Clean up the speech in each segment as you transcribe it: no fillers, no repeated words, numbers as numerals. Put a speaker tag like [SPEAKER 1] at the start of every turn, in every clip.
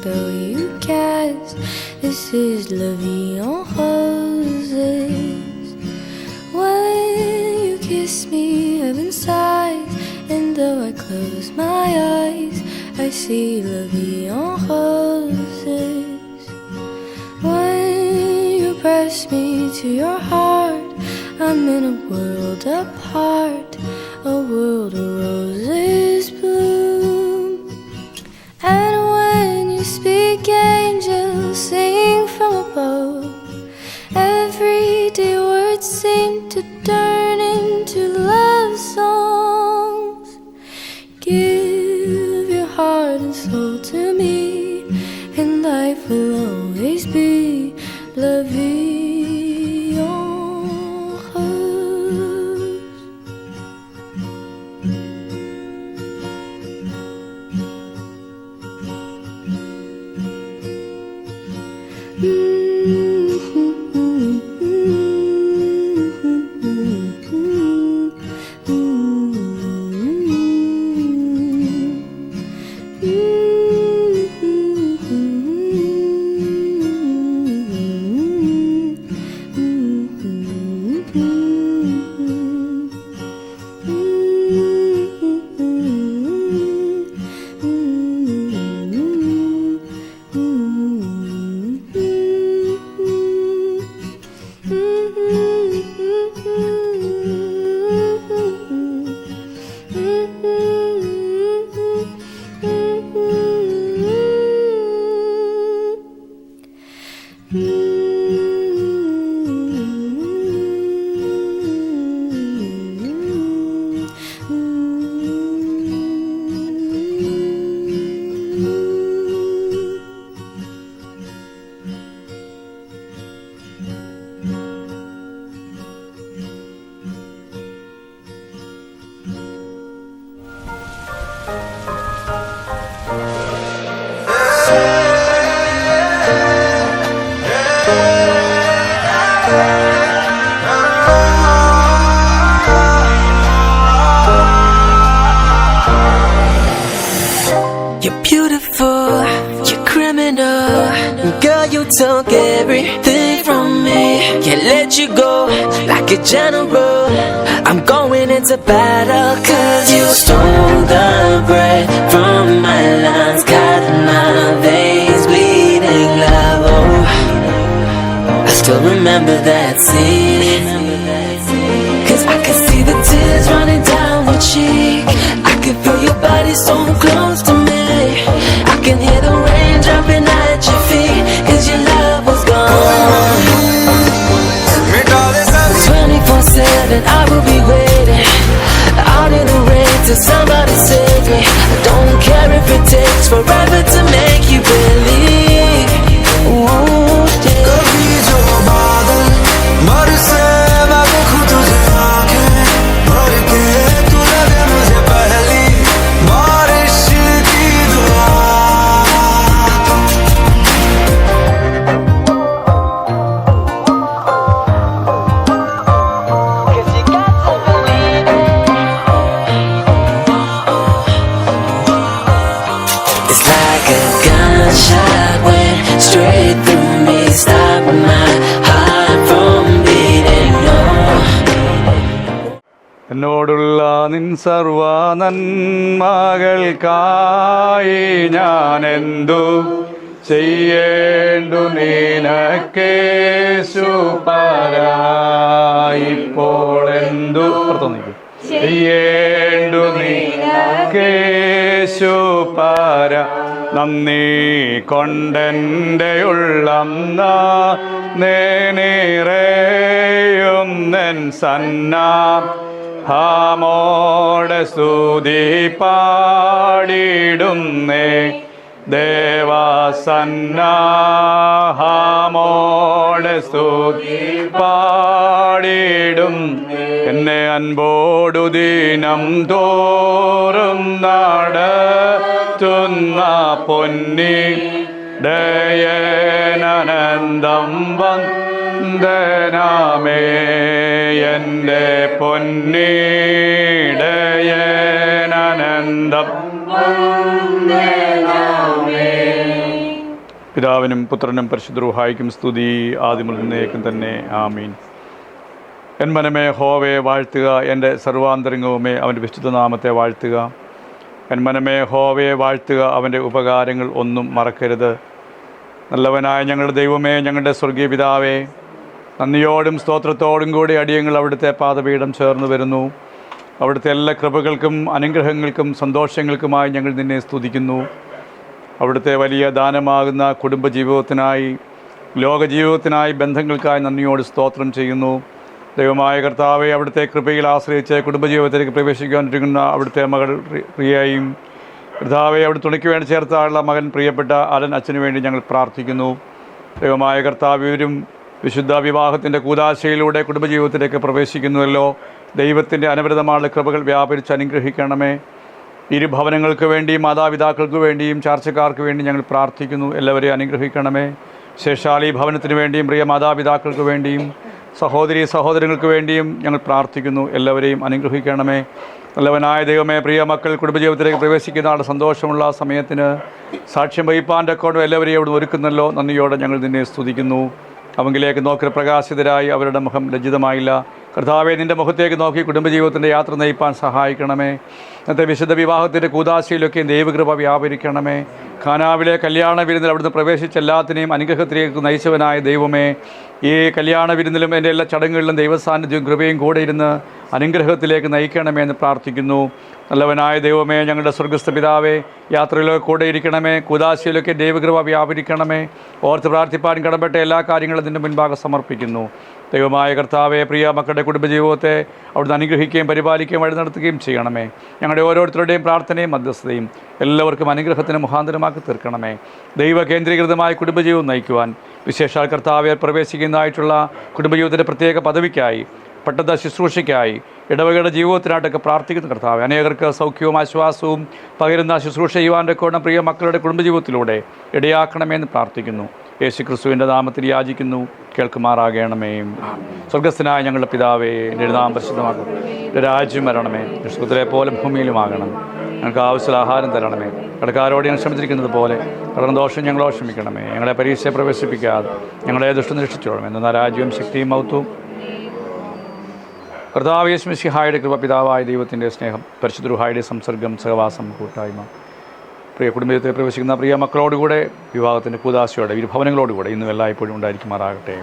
[SPEAKER 1] spell you cast. This is La Vie en Roses. When you kiss me, heaven sighs, and though I close my eyes, I see La Vie en Roses. When you press me to your heart, I'm in a world apart, a world of roses bloom. And when you speak, angels sing from above. Everyday words seem to turn into love songs. Give your heart and soul to me, and life will always be La Vie en Rose.
[SPEAKER 2] You're beautiful, you're criminal. Girl, you took everything from me. Can't let you go like a general. I'm going into battle, cause you stole the breath from my lungs. Got my veins bleeding love. Oh, I still remember that scene, cause I can see the tears running down your cheek. I can feel your body so close to me. I can hear the rain dropping at your feet, cause your love was gone. 24/7 I will be waiting out in the rain till somebody save me. I don't care if it takes forever to make you believe. Ooh, yeah.
[SPEAKER 3] कभी जो बादल बरसे मैं देखूं तुझे आंखें भर के, तू लगे मुझे पहली बारिश की दुआ.
[SPEAKER 2] It's like a gunshot went straight through me, stopped my heart from beating. No.
[SPEAKER 4] എന്നോടുള്ള നിൻ സർവ നന്മകൾക്കായി ഞാൻ എന്തു ചെയ്യേണ്ടു നിനക്കേശുപരായിപ്പോൾ എന്തു ചെയ്യേണ്ടു നിനക്കേശുപര. നന്ദി കൊണ്ടെൻ്റെ ഉള്ളം നേനിറയും നെൻ സന്നാമോടെ സ്തുതി പാടിടുന്നേ. ദേവസന്നാമോടെ സ്തുതി പാടിടും. എന്നെ അൻപോടു ദിനം തോറും നടത്തുന്ന പൊന്നി ദയനനന്ദം വന്ദനാമേ. എൻ്റെ പൊന്നി ദയനനന്ദം വന്ദനാമേ. പിതാവിനും പുത്രനും പരിശുദ്ധ റൂഹായിക്കും സ്തുതി, ആദിമുതൽ എന്നേക്കും തന്നെ. ആമീൻ. എൻ മനമേ യഹോവയെ വാഴ്ത്തുക, എൻ്റെ സർവാന്തരംഗവുമേ അവൻ്റെ വിശുദ്ധ നാമത്തെ വാഴ്ത്തുക. എൻ മനമേ യഹോവയെ വാഴ്ത്തുക, അവൻ്റെ ഉപകാരങ്ങൾ ഒന്നും മറക്കരുത്. നല്ലവനായ ഞങ്ങളുടെ ദൈവമേ, ഞങ്ങളുടെ സ്വർഗീയ പിതാവേ, നന്ദിയോടും സ്തോത്രത്തോടും കൂടി അടിയങ്ങൾ അവിടുത്തെ പാദപീഠം ചേർന്ന് വരുന്നു. അവിടുത്തെ എല്ലാ കൃപകൾക്കും അനുഗ്രഹങ്ങൾക്കും സന്തോഷങ്ങൾക്കുമായി ഞങ്ങൾ നിന്നെ സ്തുതിക്കുന്നു. അവിടുത്തെ വലിയ ദാനമാകുന്ന കുടുംബജീവിതത്തിനായി, ലോകജീവിതത്തിനായി, ബന്ധങ്ങൾക്കായി നന്ദിയോട് സ്തോത്രം ചെയ്യുന്നു. ദൈവമായ കർത്താവെ, അവിടുത്തെ കൃപയിൽ ആശ്രയിച്ച് കുടുംബജീവിതത്തിലേക്ക് പ്രവേശിക്കാനിരിക്കുന്ന അവിടുത്തെ മകൾ പ്രിയയും, കർത്താവെ അവിടെ തുണയ്ക്ക് വേണ്ടി ചേർത്താനുള്ള മകൻ പ്രിയപ്പെട്ട അലൻ അച്ഛന് വേണ്ടി ഞങ്ങൾ പ്രാർത്ഥിക്കുന്നു. ദൈവമായ കർത്താവ്, ഇവരും വിശുദ്ധ വിവാഹത്തിൻ്റെ കൂദാശയിലൂടെ കുടുംബജീവിതത്തിലേക്ക് പ്രവേശിക്കുന്നുവല്ലോ. ദൈവത്തിൻ്റെ അനവരതമായ കൃപകൾ വ്യാപരിച്ച് അനുഗ്രഹിക്കണമേ. ഇരു ഭവനങ്ങൾക്ക് വേണ്ടിയും മാതാപിതാക്കൾക്ക് വേണ്ടിയും ചാർച്ചക്കാർക്ക് വേണ്ടി ഞങ്ങൾ പ്രാർത്ഥിക്കുന്നു. എല്ലാവരെയും അനുഗ്രഹിക്കണമേ. ശേഷാലി ഭവനത്തിന് വേണ്ടിയും പ്രിയ മാതാപിതാക്കൾക്ക് വേണ്ടിയും സഹോദരി സഹോദരങ്ങൾക്ക് വേണ്ടിയും ഞങ്ങൾ പ്രാർത്ഥിക്കുന്നു. എല്ലാവരെയും അനുഗ്രഹിക്കണമേ. നല്ലവനായ ദൈവമേ, പ്രിയ മക്കൾ കുടുംബജീവിതത്തിലേക്ക് പ്രവേശിക്കുന്ന ആളുടെ സന്തോഷമുള്ള സമയത്തിന് സാക്ഷ്യം വഹിപ്പാൻ്റെ അക്കൗണ്ട് എല്ലാവരെയും അവിടെ ഒരുക്കുന്നല്ലോ. നന്ദിയോടെ ഞങ്ങൾ നിന്നെ സ്തുതിക്കുന്നു. അവങ്കിലേക്ക് നോക്കി പ്രകാശിതരായി അവരുടെ മുഖം ലജ്ജിതമായില്ല. കർത്താവെ, നിൻ്റെ മുഖത്തേക്ക് നോക്കി കുടുംബജീവിതത്തിൻ്റെ യാത്ര നയിപ്പാൻ സഹായിക്കണമേ. ഇന്നത്തെ വിശുദ്ധ വിവാഹത്തിൻ്റെ കൂദാശയിലൊക്കെ ദൈവകൃപ വ്യാപരിക്കണമേ. ഖാനാവിലെ കല്യാണ വിരുന്നിൽ അവിടുന്ന് പ്രവേശിച്ച എല്ലാത്തിനെയും അനുഗ്രഹത്തിലേക്ക് നയിച്ചവനായ ദൈവമേ, ഈ കല്യാണ വിരുന്നിലും എൻ്റെ എല്ലാ ചടങ്ങുകളിലും ദൈവസാന്നിധ്യവും കൃപയും കൂടെ ഇരുന്ന് അനുഗ്രഹത്തിലേക്ക് നയിക്കണമേ എന്ന് പ്രാർത്ഥിക്കുന്നു. നല്ലവനായ ദൈവമേ, ഞങ്ങളുടെ സ്വർഗസ്ഥ പിതാവേ, യാത്രയിലൊക്കെ കൂടെ ഇരിക്കണമേ. കൂദാശയിലൊക്കെ ദൈവകൃപ വ്യാപരിക്കണമേ. ഓർത്ത് പ്രാർത്ഥിപ്പാൻ കടപ്പെട്ട എല്ലാ കാര്യങ്ങളും നിൻ്റെ മുൻപാകെ സമർപ്പിക്കുന്നു. ദൈവമായ കർത്താവെ, പ്രിയ മക്കളുടെ കുടുംബജീവിതത്തെ അവിടുന്ന് അനുഗ്രഹിക്കുകയും പരിപാലിക്കുകയും വഴി നടത്തുകയും ചെയ്യണമേ. ഞങ്ങളുടെ ഓരോരുത്തരുടെയും പ്രാർത്ഥനയും മധ്യസ്ഥതയും എല്ലാവർക്കും അനുഗ്രഹത്തിന് മുഖാന്തരമാക്കി തീർക്കണമേ. ദൈവ കേന്ദ്രീകൃതമായ കുടുംബജീവിതം നയിക്കുവാൻ, വിശേഷാൽ കർത്താവെ പ്രവേശിക്കുന്നതായിട്ടുള്ള കുടുംബജീവിതത്തിൻ്റെ പ്രത്യേക പദവിക്കായി, പെട്ടത ശുശ്രൂഷയ്ക്കായി, ഇടവകയുടെ ജീവിതത്തിനായിട്ടൊക്കെ പ്രാർത്ഥിക്കുന്ന കർത്താവ്, അനേകർക്ക് സൗഖ്യവും ആശ്വാസവും പകരുന്ന ശുശ്രൂഷ ചെയ്യുവാൻ്റെ കോണം പ്രിയ മക്കളുടെ കുടുംബജീവിതത്തിലൂടെ ഇടയാക്കണമെന്ന് പ്രാർത്ഥിക്കുന്നു. യേശു ക്രിസ്തുവിൻ്റെ നാമത്തിൽ യാചിക്കുന്നു, കേൾക്കുമാറാകണമേ. സ്വർഗസ്ഥനായ ഞങ്ങളുടെ പിതാവേ, നിന്റെ നാമം പരിശുദ്ധമാക്കും, നിന്റെ രാജ്യം വരണമേ, സ്വർഗ്ഗത്തിലെ പോലെ ഭൂമിയിലുമാകണം. ഞങ്ങൾക്ക് ആവശ്യമുള്ള ആഹാരം തരണമേ. കടക്കാരോട് ഞങ്ങൾ ക്ഷമിച്ചിരിക്കുന്നത് പോലെ കടന്ന ദോഷം ഞങ്ങളോ ക്ഷമിക്കണമേ. ഞങ്ങളെ പരീക്ഷയെ പ്രവേശിപ്പിക്കാതെ ഞങ്ങളെ ദുഷ്ടം രക്ഷിച്ചോളമേ. എന്നാൽ രാജ്യവും ശക്തിയും മഹത്വവും കർത്താവ് യേശു മിശിഹായുടെ കൃപ, പിതാവായ ദൈവത്തിൻ്റെ സ്നേഹം, പരിശുദ്ധ റൂഹായുടെ സംസർഗം, സഹവാസം, കൂട്ടായ്മ, പ്രിയ കുടുംബത്തിൽ പ്രവേശിക്കുന്ന പ്രിയ മക്കളോടുകൂടെ വിവാഹത്തിൻ്റെ കൂദാശയോടെ ഇരു ഭവനങ്ങളോടുകൂടെ ഇന്നും എല്ലായ്പ്പോഴും ഉണ്ടായിരിക്കുമാറാകട്ടെ.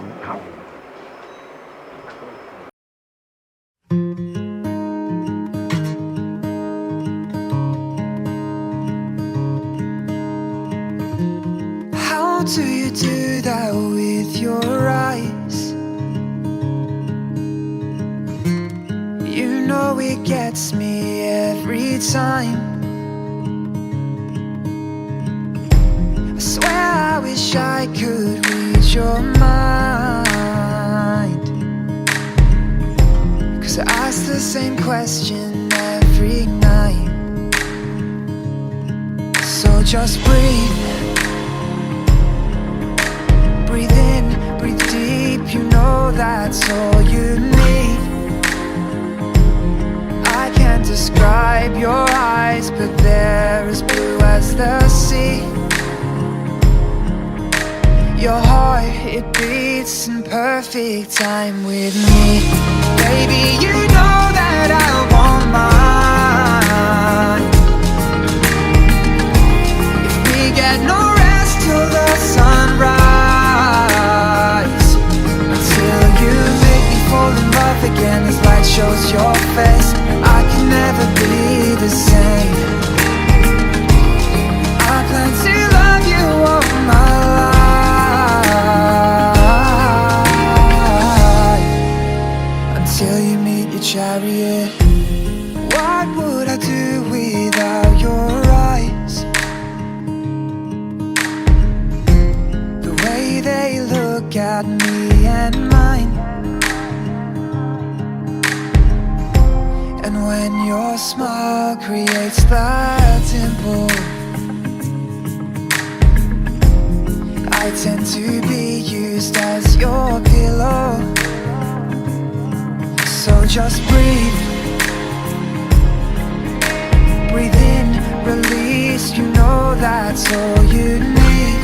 [SPEAKER 3] How do you do that with your eyes? You know it gets me every time. I swear I wish I could read your mind, 'cause I ask the same question every night. So just breathe. Breathe in, breathe deep, you know that's all you need. I can't describe your eyes, but they're as blue as the sea. Your heart, it beats in perfect time with me. Baby, you know that I want mine. If we get no rest till the sunrise, until you make me fall in love again as light shows your face, I can never be the same. I plan to love you all my life, until you meet your chariot. What would I do without your eyes? The way they look at me and mine. And when your smile creates that dimple, I tend to be used as your pillow. So just breathe. Breathe in, release, you know that's all you need.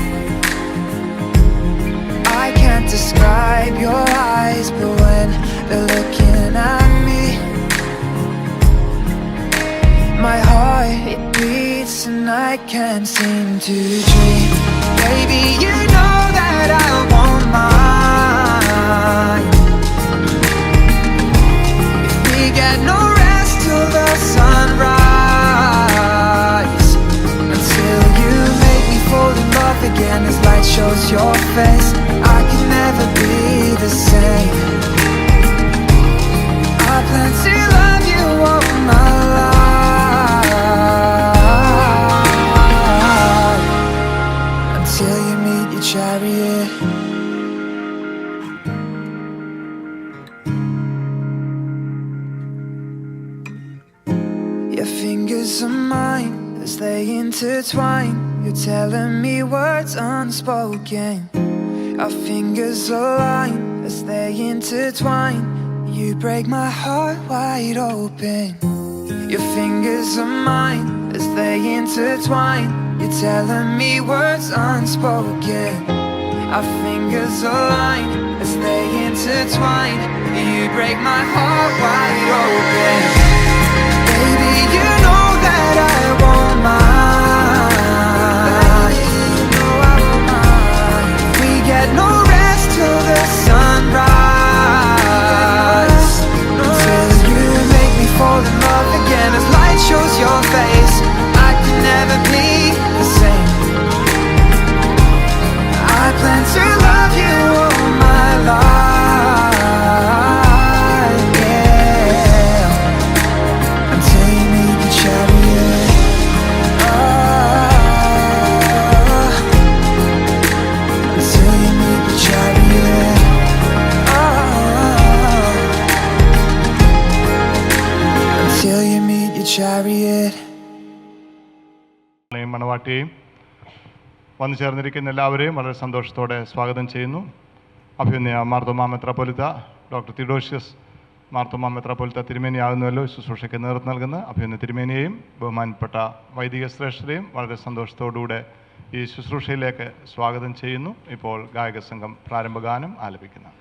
[SPEAKER 3] to dream. Baby, you know that I won't mind if we get no rest till the sunrise. Until you make me fall in love again as light shows your face, I can never be the same. I plan to love you all my life until you meet your chariot. Your fingers are mine as they intertwine. You're telling me words unspoken. Our fingers align as they intertwine. You break my heart wide open. Your fingers are mine as they intertwine. You're telling me words unspoken. Our fingers align as they intertwine. You break my heart wide open. Baby, you know that I won't mind. You know I won't mind. We get no rest till the sunrise. Until you make me fall in love again as light shows your face, I can never be the same. I plan to love you all my life, yeah. Until you meet the chariot. Until you meet the chariot. Until you meet your chariot.
[SPEAKER 5] മണവാട്ടിയെയും വന്നു ചേർന്നിരിക്കുന്ന എല്ലാവരെയും വളരെ സന്തോഷത്തോടെ സ്വാഗതം ചെയ്യുന്നു. അഭിനന്ദ Marthoma മെത്രാപ്പൊലീത്ത doctor തിഡോഷ്യസ് Marthoma മെത്രാപ്പൊലീത്ത തിരുമേനിയാകുന്നുവല്ലോ ശുശ്രൂഷയ്ക്ക് നേതൃത്വം നൽകുന്ന അഭിനന്ദ തിരുമേനിയെയും ബഹുമാനപ്പെട്ട വൈദിക ശ്രേഷ്ഠരെയും വളരെ സന്തോഷത്തോടുകൂടെ ഈ ശുശ്രൂഷയിലേക്ക് സ്വാഗതം ചെയ്യുന്നു. ഇപ്പോൾ ഗായക സംഘം പ്രാരംഭഗാനം ആലപിക്കുന്നു.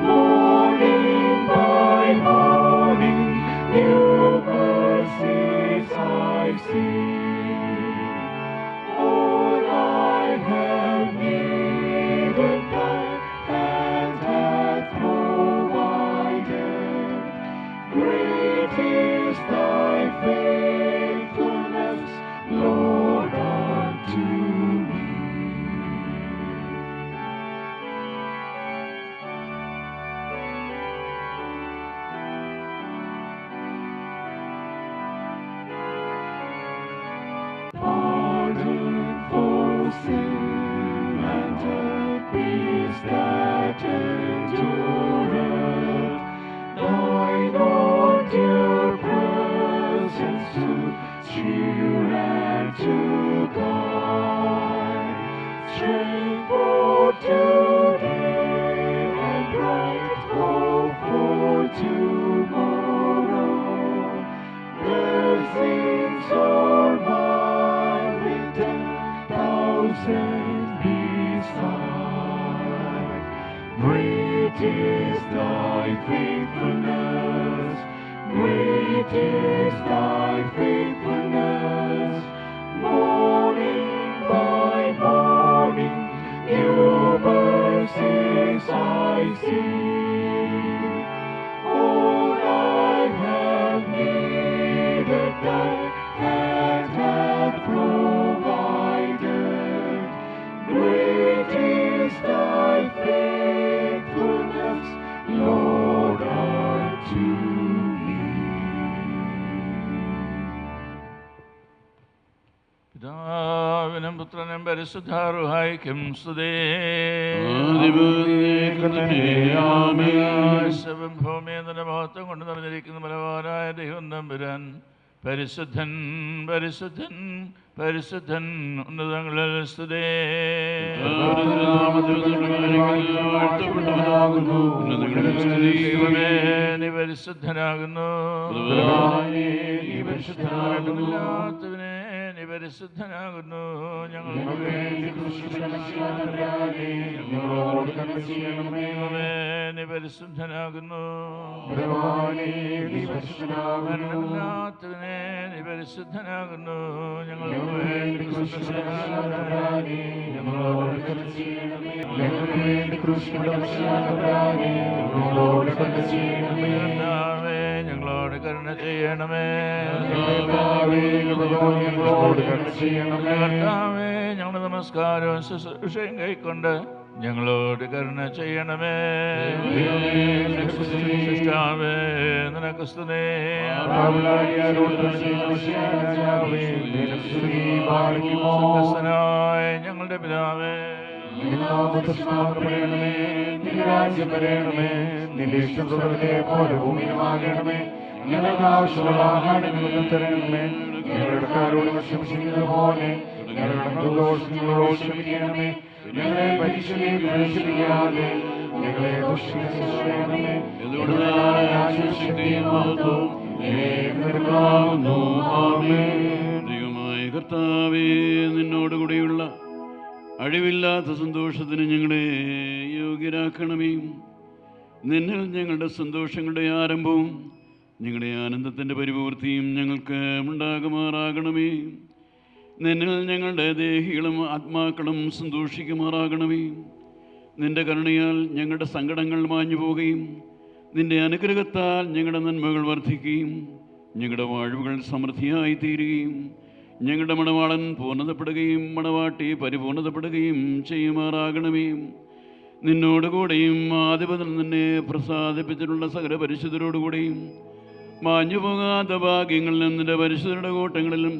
[SPEAKER 6] Morning by morning, new mercy. പിതാവിനും പുത്രനും പരിശുദ്ധാരുഹായിക്കും സ്തുതി. ആകാശവും ഭൂമിയും നിന്റെ മഹത്വം കൊണ്ട് നിറഞ്ഞിരിക്കുന്ന ബലവാനായ ദൈവം തമ്പുരാൻ പരിശുദ്ധൻ പരിശുദ്ധൻ പരിശുദ്ധൻ ഉന്നതങ്ങളിൽ സ്തുതി. നീ പരിശുദ്ധനാകുന്നു, എല്ലാത്തിനെ നീ പരിശുദ്ധനാകുന്നു. ഞങ്ങൾക്ക് നീ പരിശുദ്ധനാകുന്നു, എല്ലാത്തിനെ നീ പരിശുദ്ധനാകുന്നു. ഞങ്ങൾക്ക് ഞങ്ങളോട് കരുണ ചെയ്യണമേ. കർത്താവേ, ഞങ്ങളുടെ നമസ്കാരവും ശുശ്രൂഷയും കൈക്കൊണ്ട് ഞങ്ങളോട് കരുണ ചെയ്യണമേ. സൃഷ്ടാവേ, നിനക്ക് സ്തുതി. സ്വർഗ്ഗസ്ഥനായ ഞങ്ങളുടെ പിതാവേ,
[SPEAKER 7] രാജ്യം വരേണമേ, നിന്റെ ഇഷ്ടം സ്വർഗ്ഗത്തിലെ പോലെ ഭൂമിയിലുമാകണമേ. ഞങ്ങൾക്ക് ആവശ്യമുള്ള ആഹാരം ഞങ്ങൾക്ക് തരണമേ. ഞങ്ങളുടെ കാരോട് ക്ഷമിക്കുന്നത് പോലെ ഞങ്ങളുടെ ദോഷങ്ങളോട് ക്ഷമിക്കണമേ. ഞങ്ങളെ പരീക്ഷയിൽ പ്രവേശിപ്പിക്കാതെ ഞങ്ങളെ ദുഷ്ടമേ.
[SPEAKER 8] ദൈവമായ കർത്താവേ, നിന്നോടുകൂടിയുള്ള അഴിവില്ലാത്ത സന്തോഷത്തിന് ഞങ്ങളെ യോഗ്യരാക്കണമേ. നിന്നിൽ ഞങ്ങളുടെ സന്തോഷങ്ങളുടെ ആരംഭവും ഞങ്ങളുടെ ആനന്ദത്തിൻ്റെ പരിപൂർത്തിയും ഞങ്ങൾക്ക് ഉണ്ടാകുമാറാകണമേ. നിന്നിൽ ഞങ്ങളുടെ ദേഹികളും ആത്മാക്കളും സന്തോഷിക്കുമാറാകണമേ. നിൻ്റെ കരുണയാൽ ഞങ്ങളുടെ സങ്കടങ്ങൾ മാഞ്ഞു പോവുകയും നിൻ്റെ അനുഗ്രഹത്താൽ ഞങ്ങളുടെ നന്മകൾ വർദ്ധിക്കുകയും ഞങ്ങളുടെ വാഴ്വുകൾ സമൃദ്ധിയായി തീരുകയും ഞങ്ങളുടെ മണവാളൻ പൂർണ്ണതപ്പെടുകയും മണവാട്ടി പരിപൂർണതപ്പെടുകയും ചെയ്യുമാറാകണമേ. നിന്നോടുകൂടെയും ആധിപതിൽ നിന്നെ പ്രസാദിപ്പിച്ചിട്ടുള്ള സകല പരിശുദ്ധരോടുകൂടെയും മാഞ്ഞു പോകാത്ത ഭാഗ്യങ്ങളിലും നിൻ്റെ പരിശുദ്ധരുടെ കൂട്ടങ്ങളിലും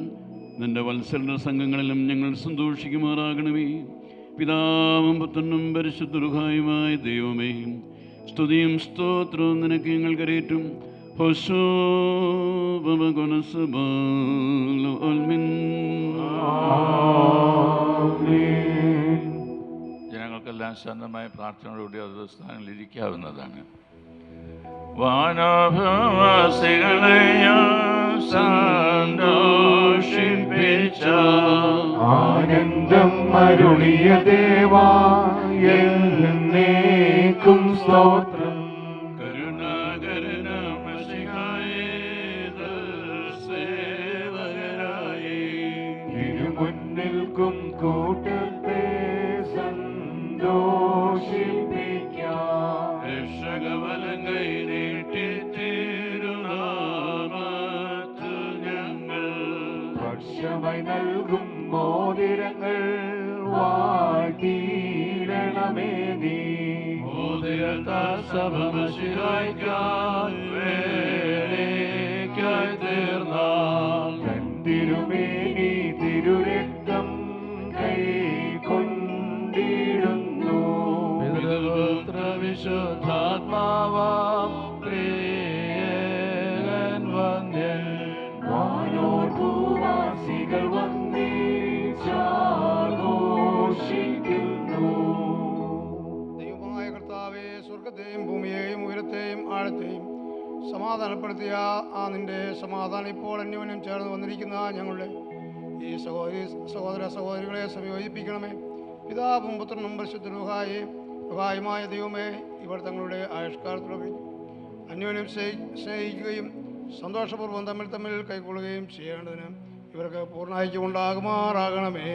[SPEAKER 8] നിൻ്റെ വത്സലരുടെ സംഘങ്ങളിലും ഞങ്ങൾ സന്തോഷിക്കുമാറാകണമേ. പിതാവും പുത്രനും പരിശുദ്ധ റുഹായുമായ ദൈവമേ, സ്തുതിയും സ്തോത്രവും നിനക്ക് ഞങ്ങൾ കരേറ്റും.
[SPEAKER 6] ജനങ്ങൾക്കെല്ലാം ശാന്തമായ പ്രാർത്ഥനയോടുകൂടി അത് സ്ഥാനങ്ങളിൽ ഇരിക്കാവുന്നതാണ്. വാനഭവാസികളെ സന്തോഷിപ്പിച്ച
[SPEAKER 7] ആനന്ദം അരുളിയ ദേവാ, എന്നേക്കും സ്തോത്രം.
[SPEAKER 6] കരുണാകരന മശിഹായേ, സേവകരായ
[SPEAKER 7] നൽകും മോതിരങ്ങൾ വാഴ്ത്തിയിടണമേ നീ. തിരുമേനി തിരുരക്തം കൈക്കൊണ്ടിടുന്നു.
[SPEAKER 6] വിശുദ്ധാത്മാവാം പ്രിയൻ വന്യൻ
[SPEAKER 7] വാനോർ ഭൂവാസികൾ വന്നേച്ചാഘോഷിക്കുന്നു.
[SPEAKER 9] ദൈവമായ കർത്താവേ, സ്വർഗത്തെയും ഭൂമിയെയും ഉയരത്തെയും ആഴത്തെയും സമാധാനപ്പെടുത്തിയ ആ നിന്റെ സമാധാനം ഇപ്പോൾ അന്യോന്യം ചേർന്ന് വന്നിരിക്കുന്ന ഞങ്ങളുടെ ഈ സഹോദര സഹോദരികളെ സംയോജിപ്പിക്കണമേ. പിതാവും പുത്രനും പരിശുദ്ധ റുഹായുമായ ദൈവമേ, ഇവർ തങ്ങളുടെ ആയുഷ്കാലത്തോടെ അന്യോന്യം സ്നേഹിക്കുകയും സന്തോഷപൂർവ്വം തമ്മിൽ കൈക്കൊള്ളുകയും ചെയ്യേണ്ടതിന് ഇവർക്ക് പൂർണ്ണ ഐക്യം ഉണ്ടാകുമാറാകണമേ.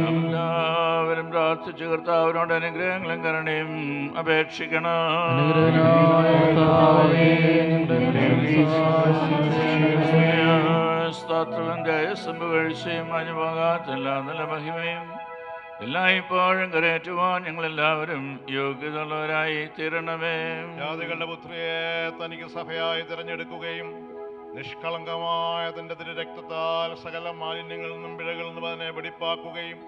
[SPEAKER 6] എല്ലാവരും പ്രാർത്ഥിച്ചു കർത്താവിനോട് അനുഗ്രഹങ്ങളും കരുണയും അപേക്ഷിക്കണം. സ്തോത്രത്തിന്റെ സംഭവഴ്ചയും അനുഭവത്തില്ല നല്ല മഹിമയും എല്ലായ്പ്പോഴും കരയേറ്റുവാൻ ഞങ്ങളെല്ലാവരും യോഗ്യതയുള്ളവരായി തീരണമേ.
[SPEAKER 5] ജാതികളുടെ പുത്രിയെ തനിക്ക് സഭയായി തിരഞ്ഞെടുക്കുകയും നിഷ്കളങ്കമായ തന്റെ തിരുരക്തത്താൽ സകല മാലിന്യങ്ങളിൽ നിന്നും പിഴകളിൽ നിന്നും അതിനെ വെടിപ്പാക്കുകയും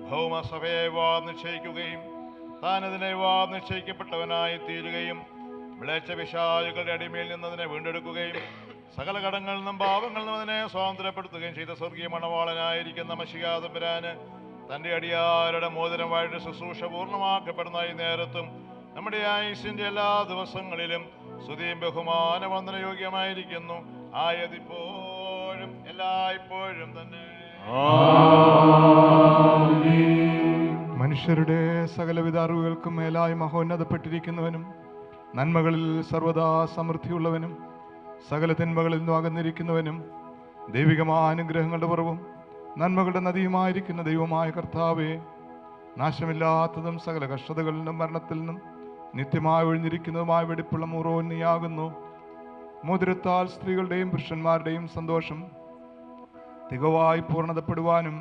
[SPEAKER 5] ഭൗമസഭയെ നിശ്ചയിക്കുകയും താൻ അതിനെ നിശ്ചയിക്കപ്പെട്ടവനായി തീരുകയും വിളച്ച പിശാചുകളുടെ അടിമയിൽ നിന്ന് അതിനെ വീണ്ടെടുക്കുകയും സകല കടങ്ങളിൽ നിന്നും പാപങ്ങളിൽ നിന്നും അതിനെ സ്വാതന്ത്ര്യപ്പെടുത്തുകയും ചെയ്ത സ്വർഗീയ മണവാളനായിരിക്കുന്ന മശിഹാ തമ്പുരാന് തൻ്റെ അടിയാരുടെ മോതിരം വാഴ്ച ശുശ്രൂഷ പൂർണ്ണമാക്കപ്പെടുന്ന ഈ നേരത്തും നമ്മുടെ ആയുസ്സിന്റെ എല്ലാ ദിവസങ്ങളിലും സ്തുതിയും ബഹുമാന വന്ദനയോഗ്യമായിരിക്കുന്നു. ആയതിപ്പോഴും എല്ലായ്പ്പോഴും തന്നെ. മനുഷ്യരുടെ സകലവിധ അറിവുകൾക്കും മേലായി മഹോന്നതപ്പെട്ടിരിക്കുന്നവനും നന്മകളിൽ സർവദാ സമൃദ്ധിയുള്ളവനും സകല തിന്മകളിൽ നിന്നും അകന്നിരിക്കുന്നവനും ദൈവികമായ അനുഗ്രഹങ്ങളുടെ കുറവും നന്മകളുടെ നദിയുമായിരിക്കുന്ന ദൈവമായ കർത്താവേ, നാശമില്ലാത്തതും സകല കഷ്ടതകളിൽ നിന്നും മരണത്തിൽ നിന്നും നിത്യമായി ഒഴിഞ്ഞിരിക്കുന്നതുമായ വെടിപ്പുള്ള മൂറോൻ നീയാകുന്നു. മോതിരത്താൽ സ്ത്രീകളുടെയും പുരുഷന്മാരുടെയും സന്തോഷം തികവായി പൂർണ്ണതപ്പെടുവാനും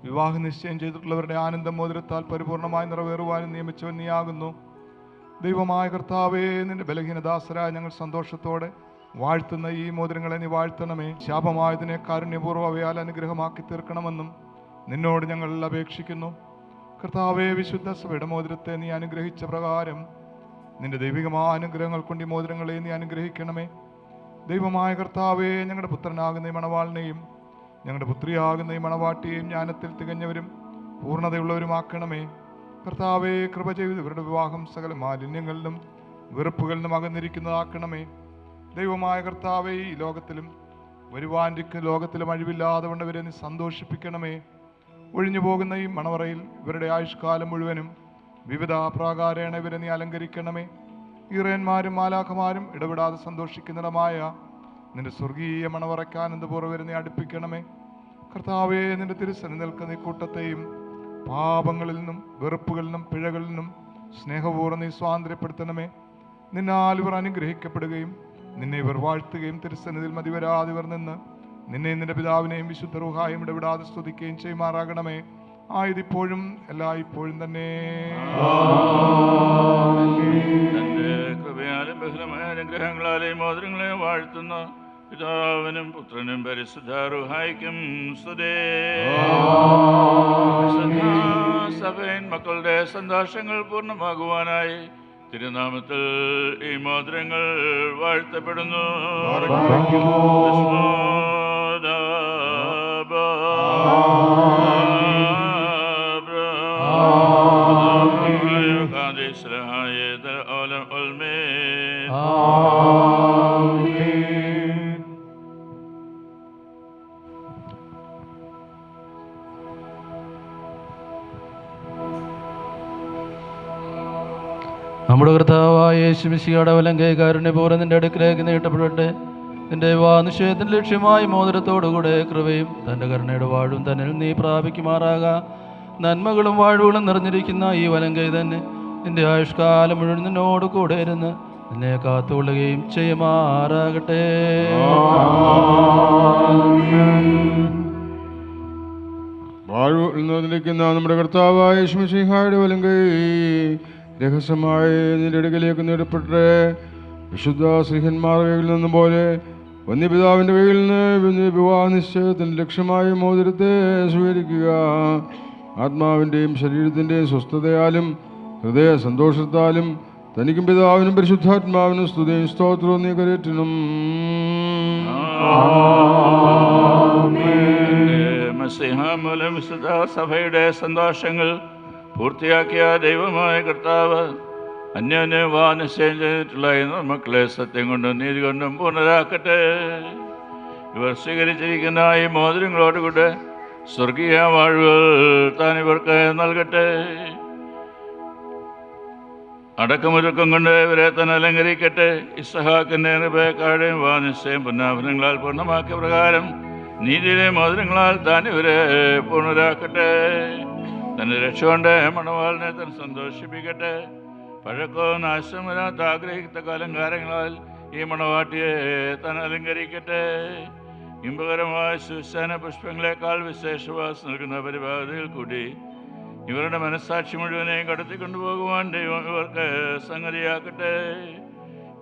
[SPEAKER 5] വിവാഹ നിശ്ചയം ചെയ്തിട്ടുള്ളവരുടെ ആനന്ദം മോതിരത്താൽ പരിപൂർണമായി നിറവേറുവാനും നിയമിച്ചവൻ നീയാകുന്നു. ദൈവമായ കർത്താവേ, നിന്റെ ബലഹീനദാസരായ ഞങ്ങൾ സന്തോഷത്തോടെ വാഴ്ത്തുന്ന ഈ മോതിരങ്ങളെ നീ വാഴ്ത്തണമേ. ശാപമായതിനെ കാരുണ്യപൂർവ്വം അവയാൽ അനുഗ്രഹമാക്കി തീർക്കണമെന്നും നിന്നോട് ഞങ്ങൾ അപേക്ഷിക്കുന്നു. കർത്താവേ, വിശുദ്ധ സഭയുടെ മോതിരത്തെ നീ അനുഗ്രഹിച്ച പ്രകാരം നിന്റെ ദൈവികമായ അനുഗ്രഹങ്ങൾ കൊണ്ട് ഈ മോതിരങ്ങളെ നീ അനുഗ്രഹിക്കണമേ. ദൈവമായ കർത്താവേ, ഞങ്ങളുടെ പുത്രനാകുന്ന ഈ മണവാളിനെയും ഞങ്ങളുടെ പുത്രിയാകുന്ന ഈ മണവാട്ടിയെയും ജ്ഞാനത്തിൽ തികഞ്ഞവരും പൂർണ്ണതയുള്ളവരുമാക്കണമേ. കർത്താവേ, കൃപ ചെയ്ത് ഇവരുടെ വിവാഹം സകല മാലിന്യങ്ങളിലും വെറുപ്പുകളിൽ നിന്നും അകന്നിരിക്കുന്നതാക്കണമേ. ദൈവമായ കർത്താവേ, ഈ ലോകത്തിലും വരുവാനിരിക്കുന്ന ലോകത്തിലും അഴിവില്ലാതെ കൊണ്ടവരെ നീ സന്തോഷിപ്പിക്കണമേ. ഒഴിഞ്ഞു പോകുന്ന ഈ മണവറയിൽ ഇവരുടെ ആയുഷ്കാലം മുഴുവനും വിവിധ പ്രാകാരേണ ഇവരെ നീ അലങ്കരിക്കണമേ. ഈറയന്മാരും മാലാഖമാരും ഇടപെടാതെ സന്തോഷിക്കുന്നിടമായ നിന്റെ സ്വർഗീയ മണവറയ്ക്ക് ആനന്ദപൂർവ്വം ഇവരെ നീ അടുപ്പിക്കണമേ. കർത്താവേ, നിന്റെ തിരുസന്നിധിയിൽ നിൽക്കുന്ന ഈ കൂട്ടത്തെയും പാപങ്ങളിൽ നിന്നും വെറുപ്പുകളിൽ നിന്നും പിഴകളിൽ നിന്നും സ്നേഹപൂർവ്വം നീ സ്വാതന്ത്ര്യപ്പെടുത്തണമേ. നിന്നാൽ ഇവർ അനുഗ്രഹിക്കപ്പെടുകയും നിന്നെ ഇവർ വാഴ്ത്തുകയും തിരുസന്നിധിയിൽ മതിവരാതിവർ നിന്ന് നിന്നെ നിന്റെ പിതാവിനെയും വിശുദ്ധ റൂഹായും ഇടപെടാതെ സ്തുതിക്കുകയും ചെയ്യുമാറാകണമേ. ആയതിപ്പോഴും എല്ലായ്പ്പോഴും തന്നെ.
[SPEAKER 6] തന്റെ കൃപയാലും ബഹുലമായ അനുഗ്രഹങ്ങളാലെയും മോതിരങ്ങളെ വാഴ്ത്തുന്ന പിതാവിനും പുത്രനും പരിശുദ്ധ റൂഹായ്ക്കും സ്തുതി. സഭയിൻ മക്കളുടെ സന്തോഷങ്ങൾ പൂർണ്ണമാകുവാനായി തിരുനാമത്തിൽ ഈ മോതിരങ്ങൾ വാഴ്ത്തപ്പെടുന്നു.
[SPEAKER 10] നമ്മുടെ കർത്താവായ യേശുമിശിഹായുടെ വലങ്കൈ കാരുണ്യപൂർവ്വം നിന്റെ അടുക്കിലേക്ക് നീട്ടപ്പെടട്ടെ. നിന്റെ നിശ്ചയത്തിന്റെ ലക്ഷ്യമായി മോതിരത്തോടുകൂടെ കൃപയും തൻ്റെ കരുണയുടെ വാഴും തന്നിൽ നീ പ്രാപിക്കുമാറാക. നന്മകളും വാഴ്വുകളും നിറഞ്ഞിരിക്കുന്ന ഈ വലങ്കൈ തന്നെ നിന്റെ ആയുഷ്കാലം മുഴുവൻ നിന്നോട് കൂടെ ഇരുന്ന് നിന്നെ കാത്തുകൊള്ളുകയും ചെയ്യുമാറാകട്ടെ.
[SPEAKER 11] വാഴ്ന്നിരിക്കുന്ന നമ്മുടെ കർത്താവായ യേശുമിശിഹായുടെ വലങ്കൈ രഹസ്യമായി നിന്റെ അടുക്കലേക്ക് നേടപ്പെട്ടെ. വിശുദ്ധ ശ്രീഹന്മാരുടെ കയ്യിൽ നിന്നും പോലെ വന്യപിതാവിൻ്റെ കയ്യിൽ നിന്ന് വിവാഹ നിശ്ചയത്തിൻ്റെ ലക്ഷ്യമായ മോതിരത്തെ സ്വീകരിക്കുക. ആത്മാവിൻ്റെയും ശരീരത്തിൻ്റെയും സ്വസ്ഥതയാലും ഹൃദയ സന്തോഷത്താലും തനിക്കും പിതാവിനും പരിശുദ്ധാത്മാവിനും സ്തുതിയും സ്തോത്രവും നീ കരയറ്റണം.
[SPEAKER 6] മൂലം വിശുദ്ധ സഭയുടെ സന്തോഷങ്ങൾ പൂർത്തിയാക്കിയ ദൈവമായ കർത്താവ് അന്യോന്യം നിശ്ചയം ചെയ്തിട്ടുള്ള മക്കളെ സത്യം കൊണ്ടും നീതി കൊണ്ടും പൂർണ്ണരാക്കട്ടെ. ഇവർ സ്വീകരിച്ചിരിക്കുന്ന ഈ മോതിരങ്ങളോടുകൂടെ സ്വർഗീയ വാഴ്വുകൾ താൻ ഇവർക്ക് നൽകട്ടെ. അടക്കമൊരുക്കം കൊണ്ട് ഇവരെ തന്നെ അലങ്കരിക്കട്ടെ. ഇസ്ഹാക്കിൻ്റെ റിബേക്കായുടെയും നിശ്ചയം പുന്നാഭരണങ്ങളാൽ പൂർണ്ണമാക്കിയ പ്രകാരം നീതിയിലെ മോതിരങ്ങളാൽ താൻ ഇവരെ പൂർണ്ണരാക്കട്ടെ. തൻ്റെ രക്ഷ കൊണ്ട് മണവാളിനെ താൻ സന്തോഷിപ്പിക്കട്ടെ. പഴക്കോ നാശം വരാത്ത ആഗ്രഹിക്കുന്ന അലങ്കാരങ്ങളാൽ ഈ മണവാട്ടിയെ താൻ അലങ്കരിക്കട്ടെ. ഇമ്പകരമായ സുശാന പുഷ്പങ്ങളെക്കാൾ വിശേഷവാസം നൽകുന്ന പരിപാടിയിൽ കൂടി ഇവരുടെ മനസ്സാക്ഷി മുഴുവനെയും കടത്തിക്കൊണ്ടുപോകുവാൻ ദൈവം ഇവർക്ക് സംഗതിയാക്കട്ടെ.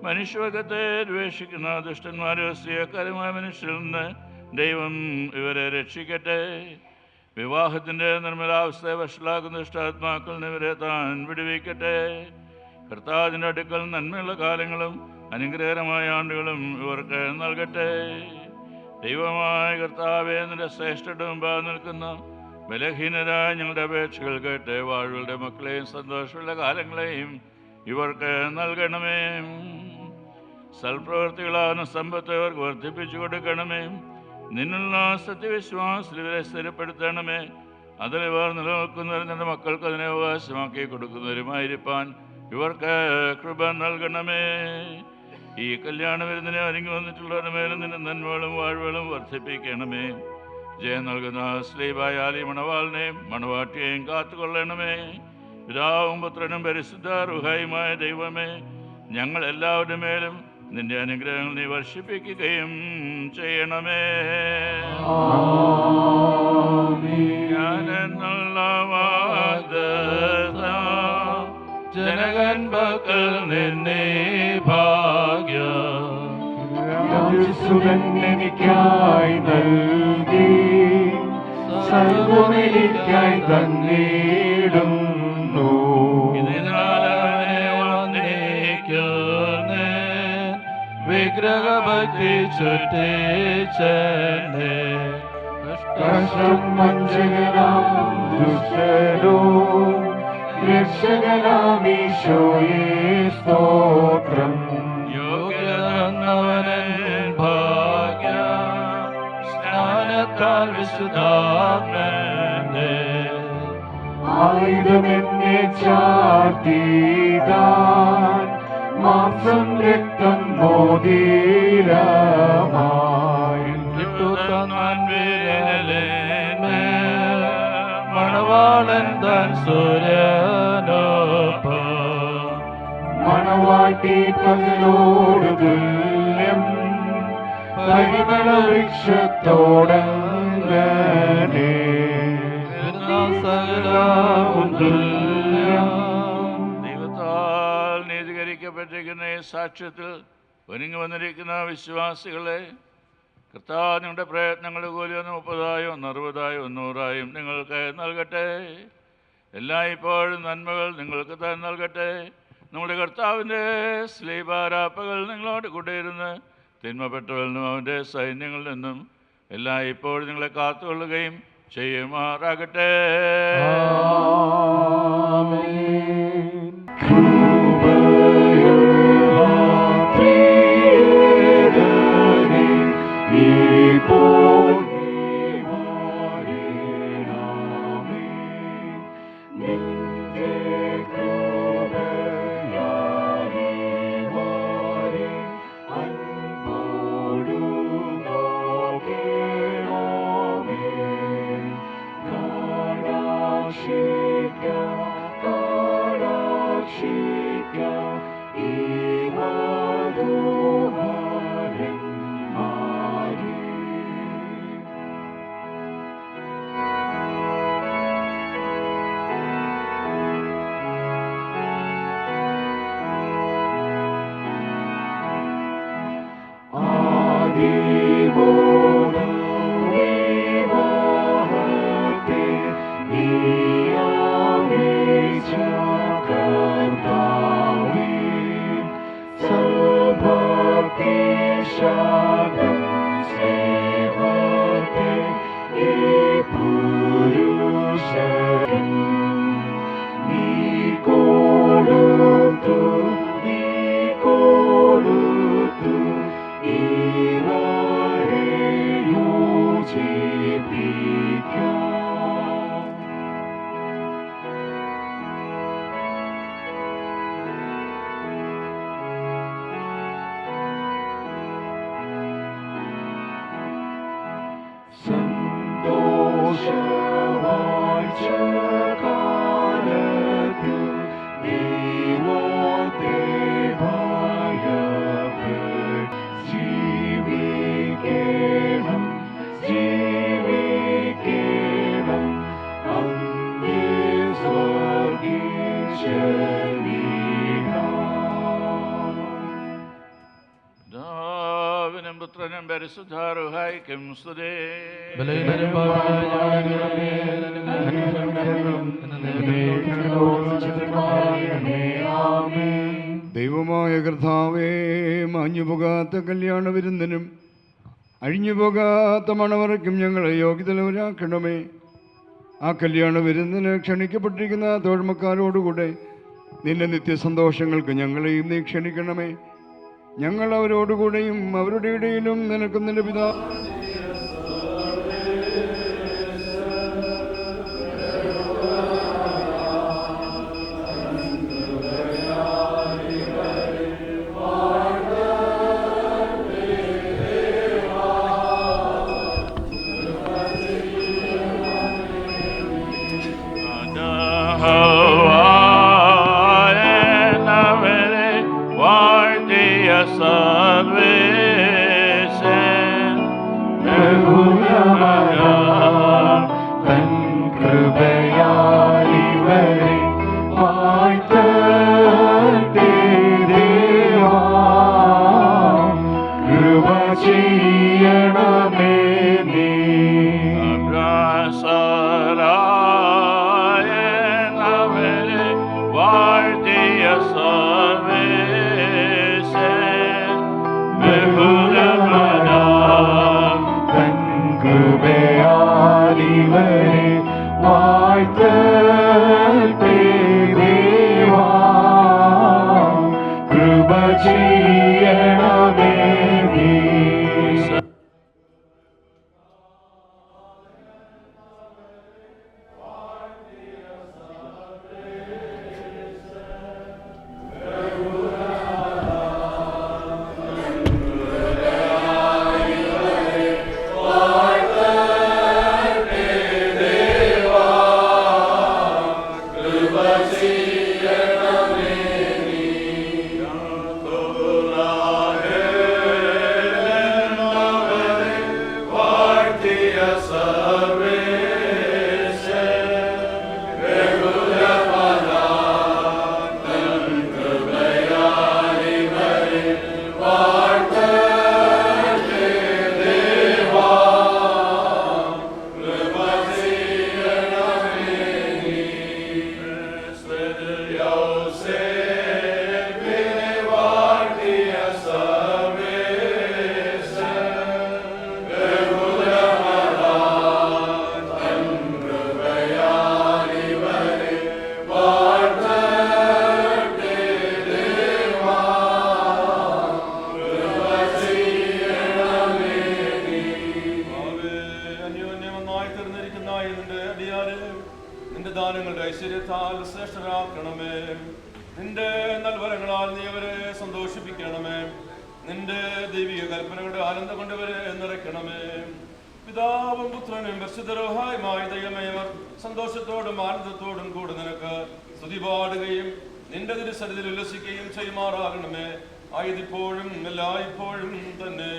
[SPEAKER 6] മനുഷ്യവർഗത്തെ ദ്വേഷിക്കുന്ന ദുഷ്ടന്മാരോ സ്ത്രീയക്കാരുമായ മനുഷ്യരിൽ നിന്ന് ദൈവം ഇവരെ രക്ഷിക്കട്ടെ. വിവാഹത്തിൻ്റെ നിർമ്മലാവസ്ഥയെ വഷളാക്കുന്ന ദുഷ്ടാത്മാക്കളിൽ നിന്ന് ഇവരെ താൻ വിടുവിക്കട്ടെ. കർത്താവിൻ്റെ അടുക്കൽ നന്മയുള്ള കാലങ്ങളും അനുഗ്രഹകരമായ ആണ്ടുകളും ഇവർക്ക് നൽകട്ടെ. ദൈവമായ കർത്താവേ, നിന്റെ ശ്രേഷ്ഠയുടെ മുമ്പാകെ നിൽക്കുന്ന ബലഹീനരായ ഞങ്ങളുടെ അപേക്ഷകൾ കേട്ട് വാഴുകളുടെ മക്കളെയും സന്തോഷമുള്ള കാലങ്ങളെയും ഇവർക്ക് നൽകണമേ. സൽപ്രവൃത്തികളാകുന്ന സമ്പത്ത് ഇവർക്ക് വർദ്ധിപ്പിച്ചു കൊടുക്കണമേ. നിന്നുള്ള സത്യവിശ്വാസത്തിൽ ഇവരെ സ്ഥിരപ്പെടുത്തണമേ. അതിൽ ഇവർ നിലനിൽക്കുന്നവരും നിന്റെ മക്കൾക്ക് അതിനെ അവകാശമാക്കി കൊടുക്കുന്നവരുമായിരിക്കാൻ ഇവർക്ക് കൃപ നൽകണമേ. ഈ കല്യാണ വിരുന്നിനെ ഒരുങ്ങി വന്നിട്ടുള്ളവരുടെ മേലും നിന്റെ നന്മകളും വാഴ്വുകളും വർദ്ധിപ്പിക്കണമേ. ജയം നൽകുന്ന ശ്രീബായാലി മണവാളിനെയും മണവാട്ടിയെയും കാത്തുകൊള്ളണമേ. പിതാവും പുത്രനും പരിശുദ്ധ റുഹായുമായ ദൈവമേ, ഞങ്ങൾ എല്ലാവരുടെ മേലും നിന്റെ അനുഗ്രഹങ്ങൾ നീ വർഷിപ്പിക്കുകയും ചെയ്യണമേ. ഞാനെന്നുള്ള
[SPEAKER 10] ജനകൻ പക്കൽ നിന്നെ ഭാഗ്യ
[SPEAKER 7] എനിക്കായി നൽകി സർവമെനിക്കായി തന്നിടുന്നു.
[SPEAKER 10] വിഗ്രഹഭക്തി ചുറ്റേച്ചനെ
[SPEAKER 7] കഷ്ടം വഞ്ചകനാം ദുഷ്ടരോ രക്ഷകനാമീശോയേ സ്തോത്രം.
[SPEAKER 10] യോഗ്യനവനൻ ഭാഗ്യ സ്നാനത്താൽ വിശുദ്ധാത്മനെ
[SPEAKER 7] ആയുധമെന്നെ ചാർത്തിതാൻ മാംസം രക്തം മോതിരമായി
[SPEAKER 10] മണവാളൻ താൻ സൂര്യനോപ്പം
[SPEAKER 7] മണവാട്ടി പകലോട് തുല്യം പരിമള വൃക്ഷത്തോടങ്ങനെ
[SPEAKER 6] ദൈവത്താൽ നീതീകരിക്കപ്പെട്ടിരിക്കുന്ന ഈ സാക്ഷ്യത്തിൽ ഒരുങ്ങി വന്നിരിക്കുന്ന വിശ്വാസികളെ കർത്താവ് നിങ്ങളുടെ പ്രയത്നങ്ങളുടെ കൂലി 30,000 60,000 100,000 നിങ്ങൾക്ക് നൽകട്ടെ. എല്ലായ്പ്പോഴും നന്മകൾ നിങ്ങൾക്ക് തന്നെ നൽകട്ടെ. നമ്മുടെ കർത്താവിൻ്റെ സ്ലീബാരാപ്പകൾ നിങ്ങളോട് കൂടെ ഇരുന്ന് തിന്മപ്പെട്ടവരിൽ നിന്നും അവൻ്റെ സൈന്യങ്ങളിൽ നിന്നും എല്ലായ്പ്പോഴും നിങ്ങളെ കാത്തുകൊള്ളുകയും ചെയ്യുമാറാകട്ടെ.
[SPEAKER 7] Shika
[SPEAKER 6] പുത്രനും പരിശുദ്ധാരുഹായിക്കും സ്തുതി.
[SPEAKER 12] ദൈവമായ കർത്താവേ, മാഞ്ഞുപോകാത്ത കല്യാണ വിരുന്നിനും അഴിഞ്ഞുപോകാത്ത മണവറയ്ക്കും ഞങ്ങളെ യോഗ്യതയുള്ളവരാക്കണമേ. ആ കല്യാണ വിരുന്നിന് ക്ഷണിക്കപ്പെട്ടിരിക്കുന്ന തോഴ്മക്കാരോടുകൂടെ നിന്റെ നിത്യസന്തോഷങ്ങൾക്ക് ഞങ്ങളെയും നീ ക്ഷണിക്കണമേ. ഞങ്ങൾ അവരോടുകൂടെയും അവരുടെ ഇടയിലും നിനക്കും നിന്റെ പിതാ
[SPEAKER 10] സന്തോഷത്തോടും ആനന്ദത്തോടും കൂടെ നിനക്ക് സ്തുതി പാടുകയും നിന്റെ തിരുസന്നിധിയിൽ ഉല്ലസിക്കുകയും ചെയ്യുമാറാകണമേ. ആയതിപ്പോഴും എല്ലായ്പ്പോഴും തന്നെ.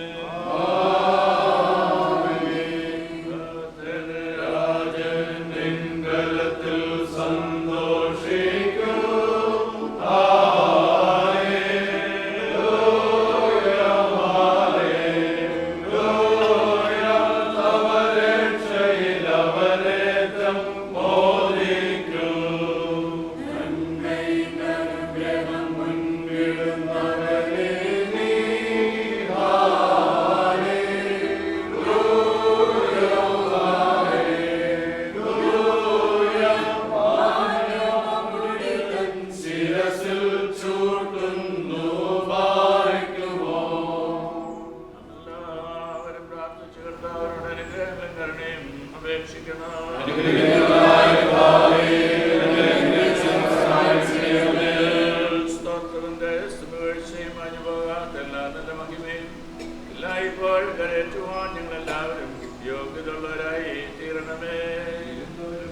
[SPEAKER 6] എല്ലായ്പ്പോഴും കരയേറ്റുവാൻ ഞങ്ങളെല്ലാവരും യോഗ്യതയുള്ളവരായി തീരണമേ.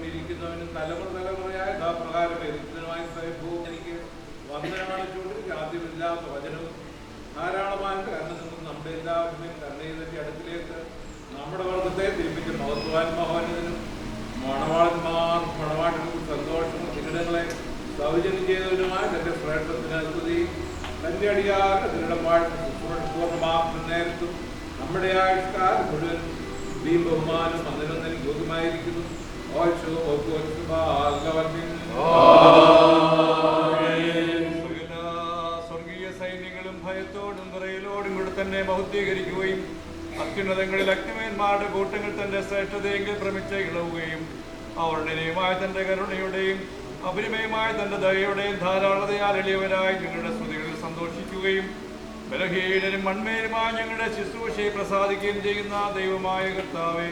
[SPEAKER 13] ഇരിക്കുന്നവനും തലമുറയായ പ്രകാരം എരിക്കുന്നതിനുമായി സ്വയംഭൂവും എനിക്ക് വന്ദനമാണിച്ചുകൊണ്ട് ആദ്യമില്ലാത്ത വചനവും ധാരാളമായ കരുണ നിന്നും നമ്മുടെ എല്ലാവരുടെയും കരുണയുടെ അടുക്കിലേക്ക് നമ്മുടെ വർഗത്തെ തിരുപ്പിച്ച് മഹത്വാത്മഹോന്നതിനും മണവാട്ടികൾക്കും സന്തോഷവും നിഗടങ്ങളെ സൗജന്യം ചെയ്തതിനുമായ തന്റെ ശ്രേഷ്ഠത്തിന് സ്തുതി. തന്റെ അടിയാറ് ദൃഢമായിട്ട് പൂർണ്ണമാക്കുന്ന നേരത്തും നമ്മുടെ ആയുഷ്കാലം മുഴുവൻ ഈ ബഹുമാനം വന്ദനം യോഗ്യമായിരിക്കുന്നു. സ്വർഗീയ സൈന്യങ്ങളും ഭയത്തോടും വിറയലോടും കൂടെ തന്നെ മഹത്വീകരിക്കുകയും അത്യുന്നതങ്ങളിൽ അഗ്നിമേന്മാരുടെ കൂട്ടങ്ങൾ തന്റെ ശ്രേഷ്ഠതയെങ്കിൽ ഭ്രമിച്ച് ഇളവുകയും അവർണനീയമായ തന്റെ കരുണയുടെയും അപരിമയമായ തന്റെ ദയയുടെയും ധാരാളതയാൽ എളിയവരായി ഞങ്ങളുടെ സ്തുതികളിൽ സന്തോഷിക്കുകയും ബലഹീനരും മൺമേരുമായ ഞങ്ങളുടെ ശുശ്രൂഷയെ പ്രസാദിക്കുകയും ചെയ്യുന്ന ദൈവമായ കർത്താവേ,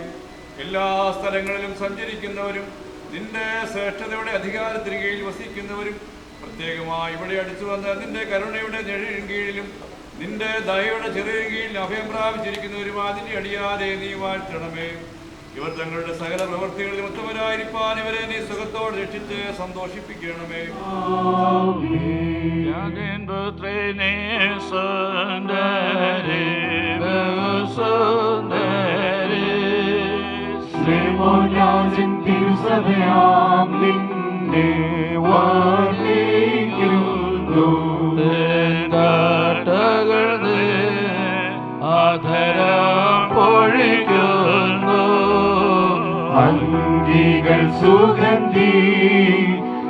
[SPEAKER 13] എല്ലാ സ്ഥലങ്ങളിലും സഞ്ചരിക്കുന്നവരും നിന്റെ ശ്രേഷ്ഠതയുടെ അധികാരത്തിന് കീഴിൽ വസിക്കുന്നവരും പ്രത്യേകമായി ഇവിടെ അടുത്തു വന്ന് നിന്റെ കരുണയുടെ നിഴലിൻ കീഴിലും നിന്റെ ദയയുടെ ചെറിയ കീഴിൽ അഭയം പ്രാപിച്ചിരിക്കുന്നവരും അതിനെ അടിയാതെ നീ വാഴ്ത്തണമേ. ഇവർ തങ്ങളുടെ സകല പ്രവൃത്തികളിൽ ഉത്തമരായിരിക്കാൻ ഇവരെ നീ സുഖത്തോടെ രക്ഷിച്ച് സന്തോഷിപ്പിക്കണമേ.
[SPEAKER 7] ശ്രീമോനാഥൻ തിരുസഭയാം നിന്നെ വർണ്ണിക്കുന്നു.
[SPEAKER 10] ആധരം പൊഴിക്കുന്നു.
[SPEAKER 7] അങ്കികൾ സുഗന്ധി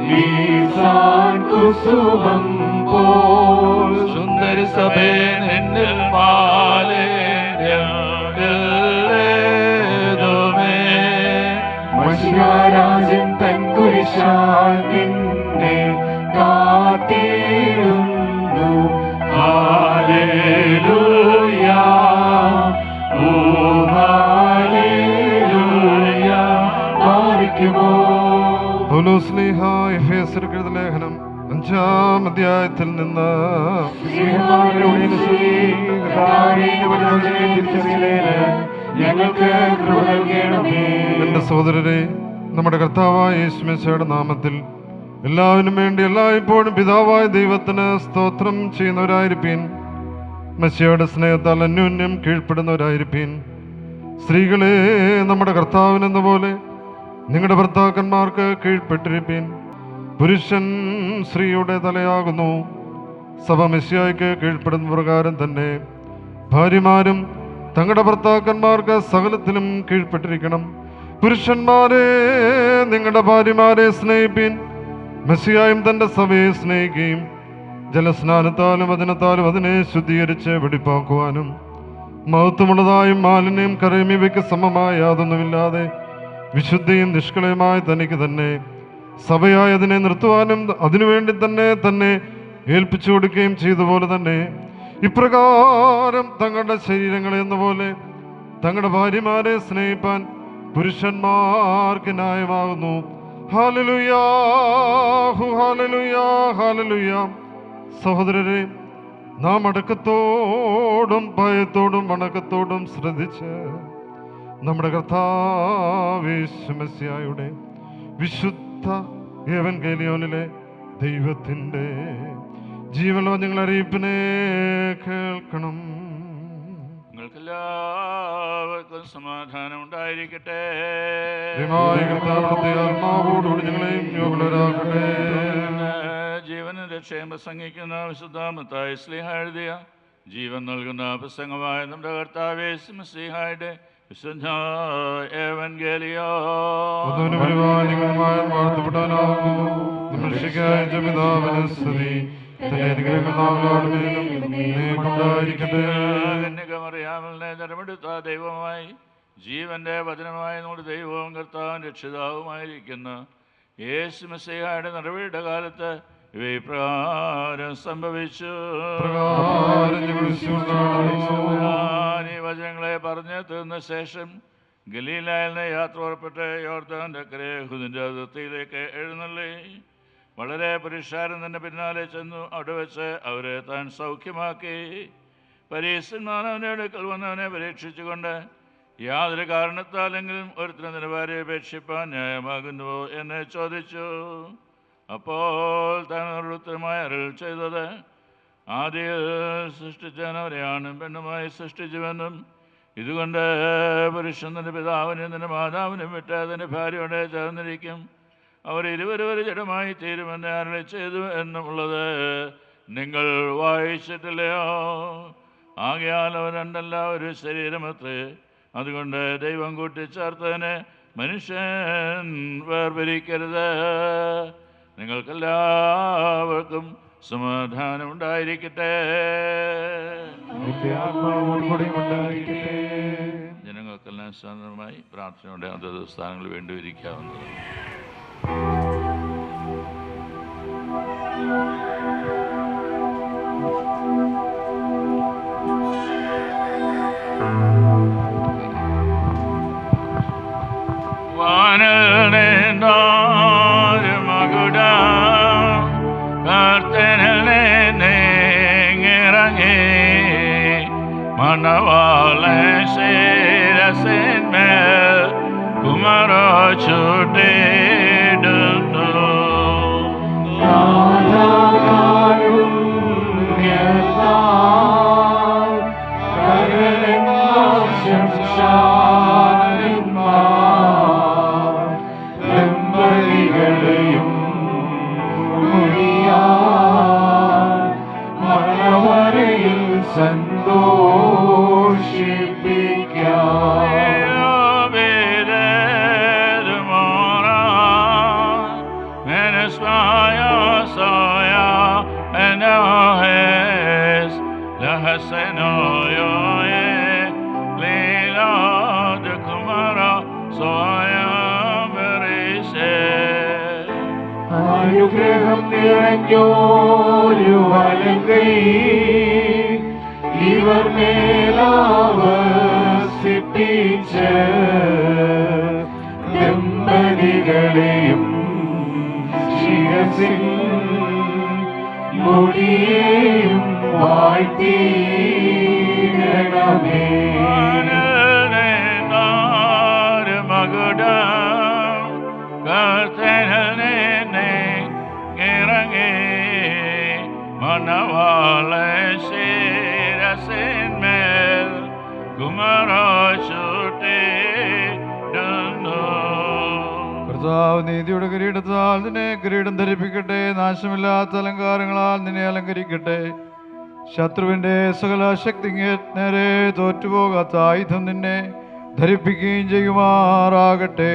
[SPEAKER 7] വീസാൻ കുസുമം പോൽ.
[SPEAKER 10] സുന്ദരി സഭേ നിന്നിൽ മാലിന്യമില്ലേതുമേ.
[SPEAKER 7] മഷിഹാരാജൻ തൻ കുരിശാൽ നിന്നെ കാത്തിടുന്നു. ഹല്ലേലൂയ, ഓ ഹല്ലേലൂയ. പാടിക്കുമോ
[SPEAKER 11] പൗലോസ്ലീഹ എഫേസ്യർക്ക് എഴുതിയ ലേഖനം 5-ാം അധ്യായത്തിൽ നിന്ന്
[SPEAKER 7] ഞങ്ങൾക്ക് കൃപ നൽകണമേ.
[SPEAKER 11] എന്റെ സഹോദരരെ, നമ്മുടെ കർത്താവായ യേശുമിശിഹായുടെ നാമത്തിൽ എല്ലാവരും വേണ്ടി എല്ലായ്പ്പോഴും പിതാവായ ദൈവത്തിന് സ്തോത്രം ചെയ്യുന്നവരായിരിപ്പീൻ. മെസ്സിയുടെ സ്നേഹത്താൽ അന്യോന്യം കീഴ്പ്പെടുന്നവരായിരിപ്പീൻ. സ്ത്രീകളെ, നമ്മുടെ കർത്താവിനെന്ന പോലെ നിങ്ങളുടെ ഭർത്താക്കന്മാർക്ക് കീഴ്പ്പെട്ടിരിപ്പീൻ. പുരുഷൻ സ്ത്രീയുടെ തലയാകുന്നു. സഭ മെസ്സിയായ്ക്ക് കീഴ്പ്പെടുന്ന പ്രകാരം തന്നെ ഭാര്യമാരും തങ്ങളുടെ ഭർത്താക്കന്മാർക്ക് സകലത്തിലും കീഴ്പ്പെട്ടിരിക്കണം. പുരുഷന്മാരെ, നിങ്ങളുടെ ഭാര്യമാരെ സ്നേഹിപ്പീൻ. മെസ്സിയായും തന്റെ സഭയെ സ്നേഹിക്കുകയും ജലസ്നാനത്താലും വചനത്താലും അതിനെ ശുദ്ധീകരിച്ച് വെടിപ്പാക്കുവാനും മഹത്വമുള്ളതായും മാലിന്യം കരയും ഇവയ്ക്ക് സമമായ യാതൊന്നുമില്ലാതെ വിശുദ്ധിയും നിഷ്കളയുമായി തനിക്ക് തന്നെ സഭയായി അതിനെ നിർത്തുവാനും അതിനുവേണ്ടി തന്നെ ഏൽപ്പിച്ചു കൊടുക്കുകയും ചെയ്തതുപോലെ തന്നെ ഇപ്രകാരം തങ്ങളുടെ ശരീരങ്ങളെ എന്ന പോലെ തങ്ങളുടെ ഭാര്യമാരെ സ്നേഹിപ്പാൻ പുരുഷന്മാർക്ക് ന്യായമാകുന്നു. ഹല്ലേലൂയാ, ഹല്ലേലൂയാ, ഹല്ലേലൂയാ. സഹോദരരെ, നാം അടക്കത്തോടും ഭയത്തോടും വണക്കത്തോടും ശ്രദ്ധിച്ച് നമ്മുടെ കർത്താവ് യേശു മെസ്സിഹായുടെ വിശുദ്ധ എവൻഗേലിയോനിലെ ദൈവത്തിൻ്റെ ജീവനോദ്യങ്ങൾ അറിയിപ്പിനെ കേൾക്കണം.
[SPEAKER 6] നിങ്ങൾക്കെല്ലാവർക്കും സമാധാനം ഉണ്ടായിരിക്കട്ടെ.
[SPEAKER 11] ആത്മാവോടുകൂടി ഞങ്ങളെയും യോഗ്യരാക്കട്ടെ.
[SPEAKER 6] ജീവനും രക്ഷയും പ്രസംഗിക്കുന്ന വിശുദ്ധാമത്തായ ശ്ലീഹ എഴുതിയ ജീവൻ നൽകുന്ന പ്രസംഗമായ നമ്മുടെ കർത്താവേ ശ്ലീഹായുടെ വിശുദ്ധ എവൻഗേലിയോൻ കന്യകമറിയാമലിനെ ജനമെടുത്ത ദൈവമായി ജീവന്റെ വചനമായി നമ്മുടെ ദൈവവും കർത്താവും രക്ഷിതാവുമായിരിക്കുന്ന യേശു മെസ്സിഹായുടെ നിറവിയുടെ കാലത്ത് ഇവപ്രകാരം സംഭവിച്ചു. ഈ വചനങ്ങളെ പറഞ്ഞു തീർന്ന ശേഷം ഗലീലയിൽ നിന്ന് യാത്ര പുറപ്പെട്ട് യോർദാന്റെ അക്കരെ യഹൂദിന്റെ അതിർത്തിയിലേക്ക് എഴുന്നള്ളി വളരെ പുരുഷാരം തന്നെ പിന്നാലെ ചെന്നു. അവിടെ വെച്ച് അവരെ താൻ സൗഖ്യമാക്കി. പരീശന്മാർ അവൻ്റെ അടുക്കൽ വന്ന് അവനെ പരീക്ഷിച്ചുകൊണ്ട് യാതൊരു കാരണത്താലെങ്കിലും ഒരുത്തരം നിന്റെ ഭാര്യയെ ഉപേക്ഷിപ്പാൻ ന്യായമാകുന്നുവോ എന്ന് ചോദിച്ചു. അപ്പോൾ താൻ ഉത്തരമായി അരുൾ ചെയ്തത്, ആദ്യം സൃഷ്ടിച്ചവരെ ആണും പെണ്ണുമായി സൃഷ്ടിച്ചുവെന്നും ഇതുകൊണ്ട് പുരുഷൻ നിന്റെ പിതാവിനും നിന്റെ മാതാവിനും വിട്ട് അതിൻ്റെ ഭാര്യയോടെ ചേർന്നിരിക്കും, അവർ ഇരുവരും ഒരു ജഡമായി തീരുമെന്ന് അരുളി ചെയ്തു എന്നുള്ളത് നിങ്ങൾ വായിച്ചിട്ടില്ലയോ? ആകയാൽ അവർ രണ്ടല്ല ഒരു ശരീരമത്രേ. അതുകൊണ്ട് ദൈവം കൂട്ടിച്ചേർത്തതിനെ മനുഷ്യൻ വേർപിരിക്കരുത്. നിങ്ങൾക്കെല്ലാവർക്കും സമാധാനം ഉണ്ടായിരിക്കട്ടെ. ജനങ്ങൾക്കെല്ലാം സ്വതന്ത്രമായി പ്രാർത്ഥനയോടെ അതത് സ്ഥാനങ്ങൾ വേണ്ടിയിരിക്കാവുന്നതാണ്.
[SPEAKER 7] Manavale şerefsinmel kumara çördüğünü Yâdâkarım yâdâr Karın başım şanın var Dembeligeleyim Muriyar Manavaril sന്തോഷിപ്പിക്കാം അനുഗ്രഹം നിറഞ്ഞോരു വലങ്കൈ ഇവർ മേലാവസിപ്പിച്ച് ദമ്പതികളെയും ശിരസിൽ മുടിയേയും വാഴ്ത്തിയിടണമേ. മനവാളെ ശിരസിന്മേൽ
[SPEAKER 10] കർത്താവ് നീതിയുടെ കിരീടത്താൽ നിന്നെ കിരീടം ധരിപ്പിക്കട്ടെ. നാശമില്ലാത്ത അലങ്കാരങ്ങളാൽ നിന്നെ അലങ്കരിക്കട്ടെ. ശത്രുവിന്റെ സകല ശക്തി നേരെ തോറ്റുപോകാത്ത ആയുധം നിന്നെ ധരിപ്പിക്കുകയും ചെയ്യുമാറാകട്ടെ.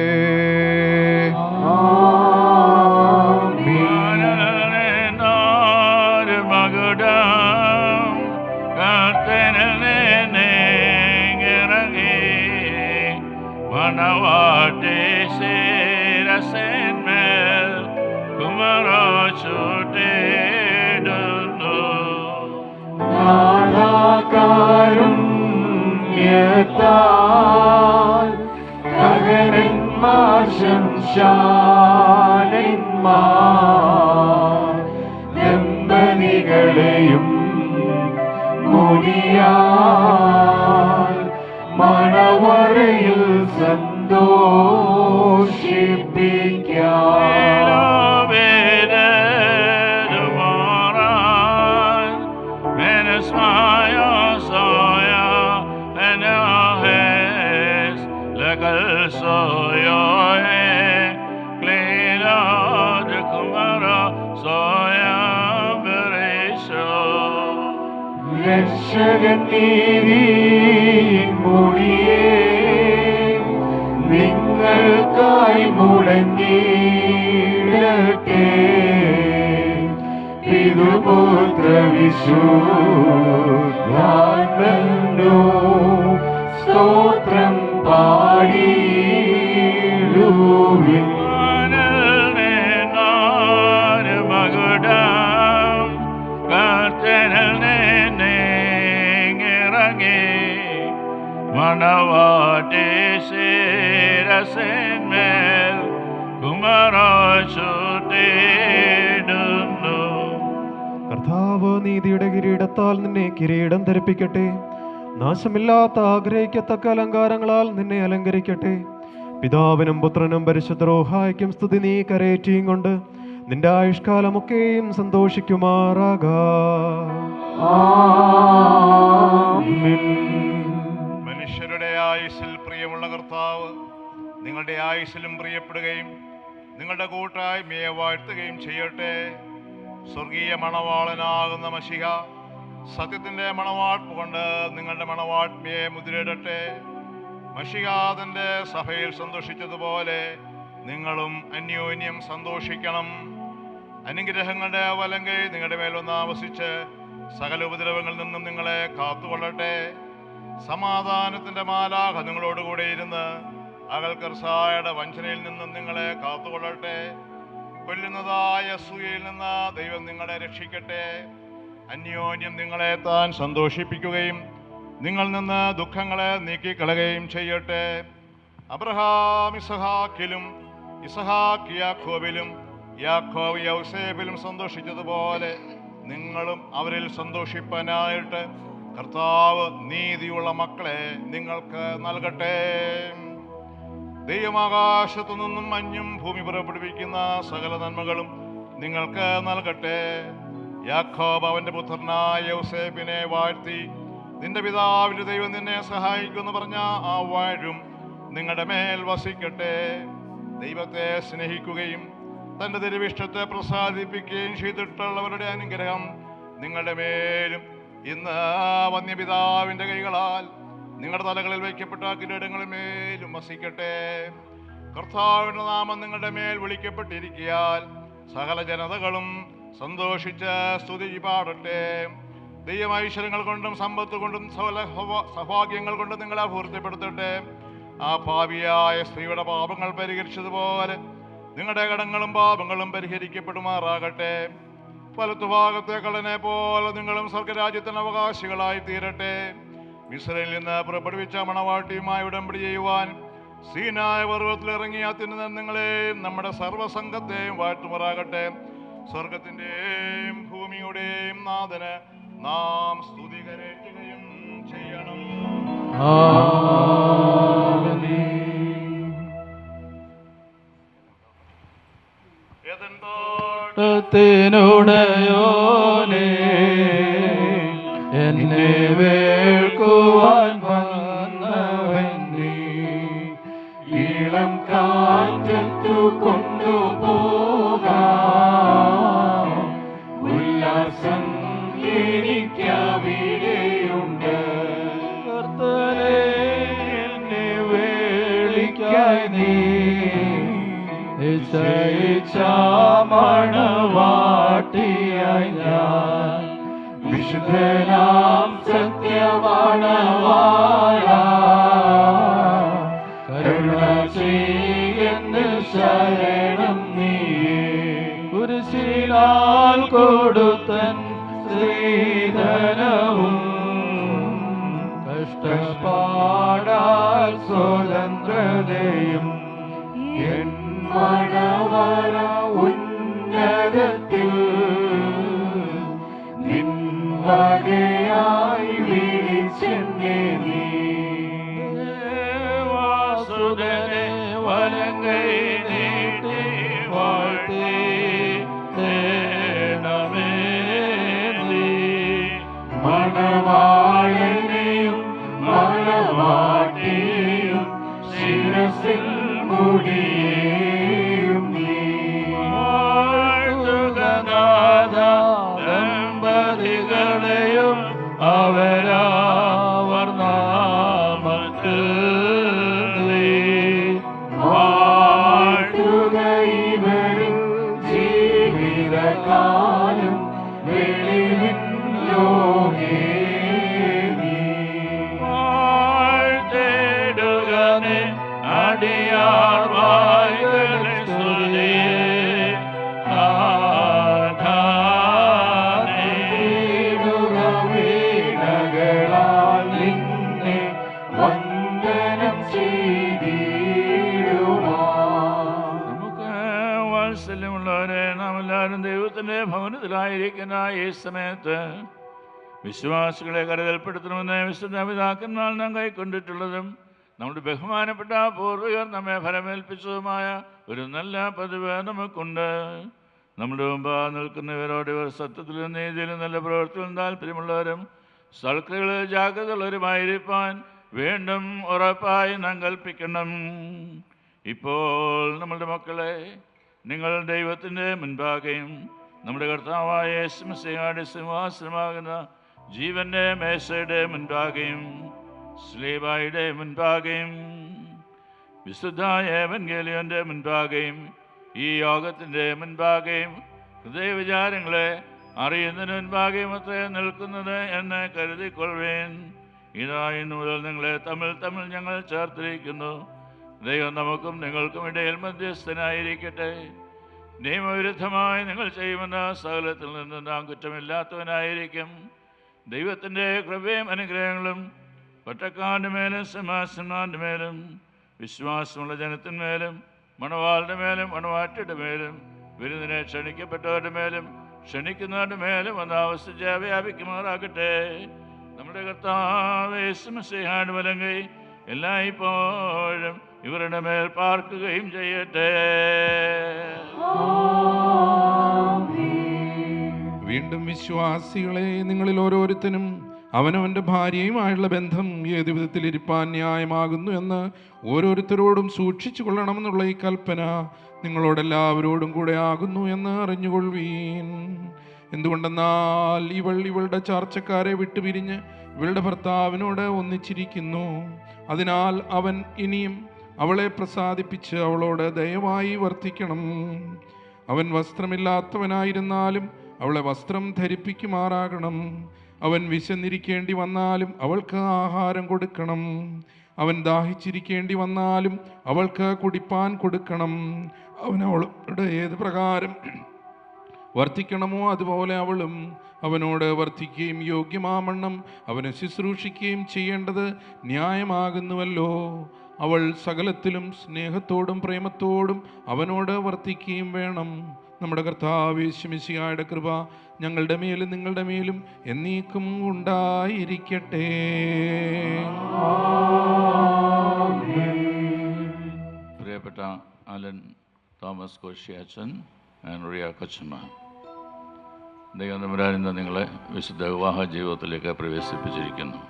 [SPEAKER 6] മനവാട്ടെ ശിരസിന്മേൽ കുമരചൂട്ടിടുന്നു.
[SPEAKER 7] നാഥാകാരുണ്യത്താൽ കകരന്മാർ ശംശാനന്മാർ ദമ്പതികളെയും മുടിയാൽ മണവറയിൽ സന്തോഷിപ്പിക്കാം. രക്ഷകൻ നീതിയിൻ മുടിയേ നിങ്ങൾക്കായി മുടങ്ങിയിടട്ടെ. പിതൃപുത്ര വിശുദ്ധാത്മനോ സ്തോത്രം പാടിയിടുവിൻ.
[SPEAKER 6] മനവാട്ടെ ശിരസിന്മേൽ കുമരചൂട്ടിടുന്നു.
[SPEAKER 14] കർത്താവ് നീതിയുടെ കിരീടത്താൽ നിന്നെ കിരീടം ധരിപ്പിക്കട്ടെ.
[SPEAKER 11] നാശമില്ലാത്ത ആഗ്രഹിക്കത്തക്ക അലങ്കാരങ്ങളാൽ നിന്നെ അലങ്കരിക്കട്ടെ. പിതാവിനും പുത്രനും പരിശുദ്ധ റൂഹായ്ക്കും സ്തുതി നീ കരേറ്റിയും കൊണ്ട് നിന്റെ ആയുഷ്കാലമൊക്കെയും സന്തോഷിക്കുമാറാക.
[SPEAKER 5] മനുഷ്യരുടെ ആയുസ്സിൽ പ്രിയമുള്ള കർത്താവ് നിങ്ങളുടെ ആയുസ്സിലും പ്രിയപ്പെടുകയും നിങ്ങളുടെ കൂട്ടായ്മയെ വാഴ്ത്തുകയും ചെയ്യട്ടെ. സ്വർഗീയ മണവാളനാകുന്ന മശിഹ സത്യത്തിന്റെ മണവാഴ്പ്പ് കൊണ്ട് നിങ്ങളുടെ മണവാഴ്മയെ മുദ്രയിടട്ടെ. മശിഹ തന്റെ സഭയിൽ സന്തോഷിച്ചതുപോലെ നിങ്ങളും അന്യോന്യം സന്തോഷിക്കണം. അനുഗ്രഹങ്ങളുടെ വലങ്കൈ നിങ്ങളുടെ മേൽ വന്ന് ആവസിച്ച് സകല ഉപദ്രവങ്ങളിൽ നിന്നും നിങ്ങളെ കാത്തുകൊള്ളട്ടെ. സമാധാനത്തിന്റെ മാലാഖ നിങ്ങളോടുകൂടെ ഇരുന്ന് അകൽക്കർസായുടെ വഞ്ചനയിൽ നിന്നും നിങ്ങളെ കാത്തുകൊള്ളട്ടെ. കൊല്ലുന്നതായ അസൂയയിൽ നിന്ന് ദൈവം നിങ്ങളെ രക്ഷിക്കട്ടെ. അന്യോന്യം നിങ്ങളെ താൻ സന്തോഷിപ്പിക്കുകയും നിങ്ങൾ നിന്ന് ദുഃഖങ്ങളെ നീക്കിക്കളയുകയും ചെയ്യട്ടെ. അബ്രഹാം ഇസഹാക്കിലും ഇസഹാക്ക് യാക്കോബിലും യാക്കോബ് യൗസേഫിലും സന്തോഷിച്ചതുപോലെ നിങ്ങളും അവരിൽ സന്തോഷിപ്പാനായിട്ട് കർത്താവ് നീതിയുള്ള മക്കളെ നിങ്ങൾക്ക് നൽകട്ടെ. ദൈവമാകാശത്തു നിന്നും മഞ്ഞും ഭൂമി പുറപ്പെടുവിക്കുന്ന സകല നന്മകളും നിങ്ങൾക്ക് നൽകട്ടെ. യാക്കോബ് അവന്റെ പുത്രനായ യൗസേപ്പിനെ വാഴ്ത്തി നിന്റെ പിതാവിന്റെ ദൈവം നിന്നെ സഹായിക്കുമെന്ന് പറഞ്ഞ ആ വാഴും നിങ്ങളുടെ മേൽ വസിക്കട്ടെ. ദൈവത്തെ സ്നേഹിക്കുകയും തന്റെ തിരുവിഷ്ടത്തെ പ്രസാദിപ്പിക്കുകയും ചെയ്തിട്ടുള്ളവരുടെ അനുഗ്രഹം നിങ്ങളുടെ മേലും ഇന്ന് വന്യപിതാവിന്റെ കൈകളാൽ നിങ്ങളുടെ തലകളിൽ വയ്ക്കപ്പെട്ട കിരീടങ്ങളിൽ മേലും വസിക്കട്ടെ. കർത്താവിന്റെ നാമം നിങ്ങളുടെ മേൽ വിളിക്കപ്പെട്ടിരിക്കയാൽ സകല ജനതകളും സന്തോഷിച്ച് സ്തുതി പാടട്ടെ. ദൈവൈശ്വര്യങ്ങൾ കൊണ്ടും സമ്പത്ത് കൊണ്ടും സൗഭാഗ്യങ്ങൾ കൊണ്ടും നിങ്ങളെ പൂർത്തിപ്പെടുത്തട്ടെ. ആ ഭാവിയായ സ്ത്രീയുടെ പാപങ്ങൾ പരിഹരിച്ചതുപോലെ നിങ്ങളുടെ കടങ്ങളും പാപങ്ങളും പരിഹരിക്കപ്പെടുമാറാകട്ടെ. വലത്തുഭാഗത്തെ കള്ളനെ പോലെ നിങ്ങളും സ്വർഗരാജ്യത്തിന് അവകാശികളായി തീരട്ടെ. മിസ്രയിൽ നിന്ന് പുറപ്പെടുവിച്ച മണവാട്ടിയുമായി ഉടമ്പടി ചെയ്യുവാൻ സീനായ പർവ്വതത്തിൽ ഇറങ്ങിയ അത്യുന്നതൻ നിങ്ങളെയും നമ്മുടെ സർവ്വസംഘത്തെയും വാഴ്ത്തുമാറാകട്ടെ. സ്വർഗത്തിന്റെയും ഭൂമിയുടെയും നാഥന് നാം സ്തുതി കരേറ്റുകയും ചെയ്യണം.
[SPEAKER 10] ോടയോനെ എന്നെ വേൾക്കുവാൻ വന്നവൻ നീ,
[SPEAKER 7] ഇളം കാറ്റത്തു കൊണ്ടുപോകാം ഉല്ലാസം എനിക്കവിടെയുണ്ട്.
[SPEAKER 10] കർത്തനെ എന്നെ വേളിക്കായി നീ മണവാട്ടിയായി ഞാൻ,
[SPEAKER 7] വിശുദ്ധനാം സത്യവാണവാള കരുണ ചെയ്യുന്ന ശരണം നീയേ.
[SPEAKER 10] കുരിശിനാൽ കൊടുത്തൻ സ്ത്രീധനവും കഷ്ടപ്പാടാൽ സ്വതന്ത്രതയും
[SPEAKER 7] എൻ മണവറ ഉന്നതത്തിൽ നിൻവകയായി വിളിച്ചെന്നെ നീ.
[SPEAKER 10] വാസുദനെ വലങ്കൈ നീട്ടി വാഴ്ത്തി തേണമേ നീ.
[SPEAKER 7] മണവാളനെയും മണവാട്ടിയെയും ശിരസിൽ മുടിയേയും നീ.
[SPEAKER 10] ദമ്പതികളെയും അവരവർ നാമത്തിൽ നീ
[SPEAKER 7] വാഴ്ത്തുക ഇവരിൽ ജീവിതകാലം വെളിവിൻ ലോകേ നീ.
[SPEAKER 10] വാഴ്ത്തിടുകനെ അടിയാർ വായുകളെ സ്തുതിയെ
[SPEAKER 7] വീണകളാൽ നിന്നെ വന്ദനം ചെയ്തിടുവാൻ.
[SPEAKER 6] നമുക്ക് വാത്സല്യമുള്ളവരെ നാം എല്ലാവരും ദൈവത്തിന്റെ ഭവനത്തിലായിരിക്കുന്ന ഈ സമയത്ത് വിശ്വാസികളെ കരുതൽപ്പെടുത്തണമെന്ന് വിശുദ്ധ പിതാക്കന്മാർ നാം കൈക്കൊണ്ടിട്ടുള്ളതും നമ്മുടെ ബഹുമാനപ്പെട്ട പൂർവികർ നമ്മെ ഫലമേൽപ്പിച്ചതുമായ ഒരു നല്ല പതിവ് നമുക്കുണ്ട്. നമ്മുടെ മുമ്പ് നിൽക്കുന്നവരോട് ഇവർ സത്യത്തിലും നീതിയിലും നല്ല പ്രവൃത്തിയിലും താല്പര്യമുള്ളവരും സൽക്രിയകളിൽ ജാഗ്രതയുള്ളവരുമായിരിക്കാൻ വീണ്ടും ഉറപ്പായി നാം കൽപ്പിക്കണം. ഇപ്പോൾ നമ്മളുടെ മക്കളെ നിങ്ങൾ ദൈവത്തിൻ്റെ മുൻപാകെയും നമ്മുടെ കർത്താവായ യേശു മിശിഹായുടെ സിംഹാസനമാകുന്ന ജീവൻ്റെ മേശയുടെ മുൻപാകെയും സ്ലീബായുടെ മുൻപാകെയും വിശുദ്ധ ഏവൻഗേലിയോൻ്റെ മുൻപാകെയും ഈ യോഗത്തിൻ്റെ മുൻപാകെയും ഹൃദയവിചാരങ്ങളെ അറിയുന്നതിന് മുൻപാകെയും അത്രയും നിൽക്കുന്നത് എന്ന് കരുതിക്കൊള്ളുവേൻ. ഇതാ ഇന്നു മുതൽ നിങ്ങളെ തമ്മിൽ ഞങ്ങൾ ചേർത്തിരിക്കുന്നു. ദൈവം നമുക്കും നിങ്ങൾക്കും ഇടയിൽ മധ്യസ്ഥനായിരിക്കട്ടെ. നിയമവിരുദ്ധമായി നിങ്ങൾ ചെയ്യുമെന്ന സകലത്തിൽ നിന്ന് നാം കുറ്റമില്ലാത്തവനായിരിക്കും. ദൈവത്തിൻ്റെ കൃപയും അനുഗ്രഹങ്ങളും പട്ടക്കാരുടെ മേലും സിംഹാസന്മാരുടെ മേലും വിശ്വാസമുള്ള ജനത്തിന്മേലും മണവാളുടെ മേലും മണവാട്ടിയുടെ മേലും വിരുന്നിനെ ക്ഷണിക്കപ്പെട്ടവരുടെ മേലും ക്ഷണിക്കുന്നവരുടെ മേലും ഒന്ന് ആവശ്യിച്ച് വ്യാപിക്കുമാറാകട്ടെ. നമ്മുടെ കർത്താവ് യേശു മിശിഹായുടെ വലങ്കൈ എല്ലായ്പ്പോഴും ഇവരുടെ മേൽ പാർക്കുകയും ചെയ്യട്ടെ.
[SPEAKER 14] വീണ്ടും വിശ്വാസികളെ, നിങ്ങളിൽ ഓരോരുത്തരും അവനവൻ്റെ ഭാര്യയുമായുള്ള ബന്ധം ഏത് വിധത്തിലിരിപ്പാൻ ന്യായമാകുന്നു എന്ന് ഓരോരുത്തരോടും സൂക്ഷിച്ചു കൊള്ളണമെന്നുള്ള ഈ കൽപ്പന നിങ്ങളോടെല്ലാവരോടും കൂടെ ആകുന്നു എന്ന് അറിഞ്ഞുകൊള്ളുവീൻ. എന്തുകൊണ്ടെന്നാൽ ഇവളുടെ ചാർച്ചക്കാരെ വിട്ടുപിരിഞ്ഞ് ഇവളുടെ ഭർത്താവിനോട് ഒന്നിച്ചിരിക്കുന്നു. അതിനാൽ അവൻ ഇനിയും അവളെ പ്രസാദിപ്പിച്ച് അവളോട് ദയവായി വർത്തിക്കണം. അവൻ വസ്ത്രമില്ലാത്തവനായിരുന്നാലും അവളെ വസ്ത്രം ധരിപ്പിക്കുമാറാകണം. അവൻ വിശന്നിരിക്കേണ്ടി വന്നാലും അവൾക്ക് ആഹാരം കൊടുക്കണം. അവൻ ദാഹിച്ചിരിക്കേണ്ടി വന്നാലും അവൾക്ക് കുടിപ്പാൻ കൊടുക്കണം. അവൻ അവളുടെ ഏത് പ്രകാരം വർത്തിക്കണമോ അതുപോലെ അവളും അവനോട് വർത്തിക്കുകയും യോഗ്യമാമണ്ണം അവനെ ശുശ്രൂഷിക്കുകയും ചെയ്യേണ്ടത് ന്യായമാകുന്നുവല്ലോ. അവൾ സകലത്തിലും സ്നേഹത്തോടും പ്രേമത്തോടും അവനോട് വർത്തിക്കുകയും വേണം. നമ്മുടെ കർത്താവ് യേശു മിശിഹായുടെ കൃപ ഞങ്ങളുടെ മേലും നിങ്ങളുടെ മേലും എന്നേക്കും ഉണ്ടായിരിക്കട്ടെ.
[SPEAKER 6] പ്രിയപ്പെട്ട അലൻ തോമസ് കോശിയാച്ചൻ റിയ കൊച്ചമ്മ, ദൈവം തമ്പുരാൻ ഇന്ന് നിങ്ങളെ വിശുദ്ധ വിവാഹ ജീവിതത്തിലേക്ക് പ്രവേശിപ്പിച്ചിരിക്കുന്നു.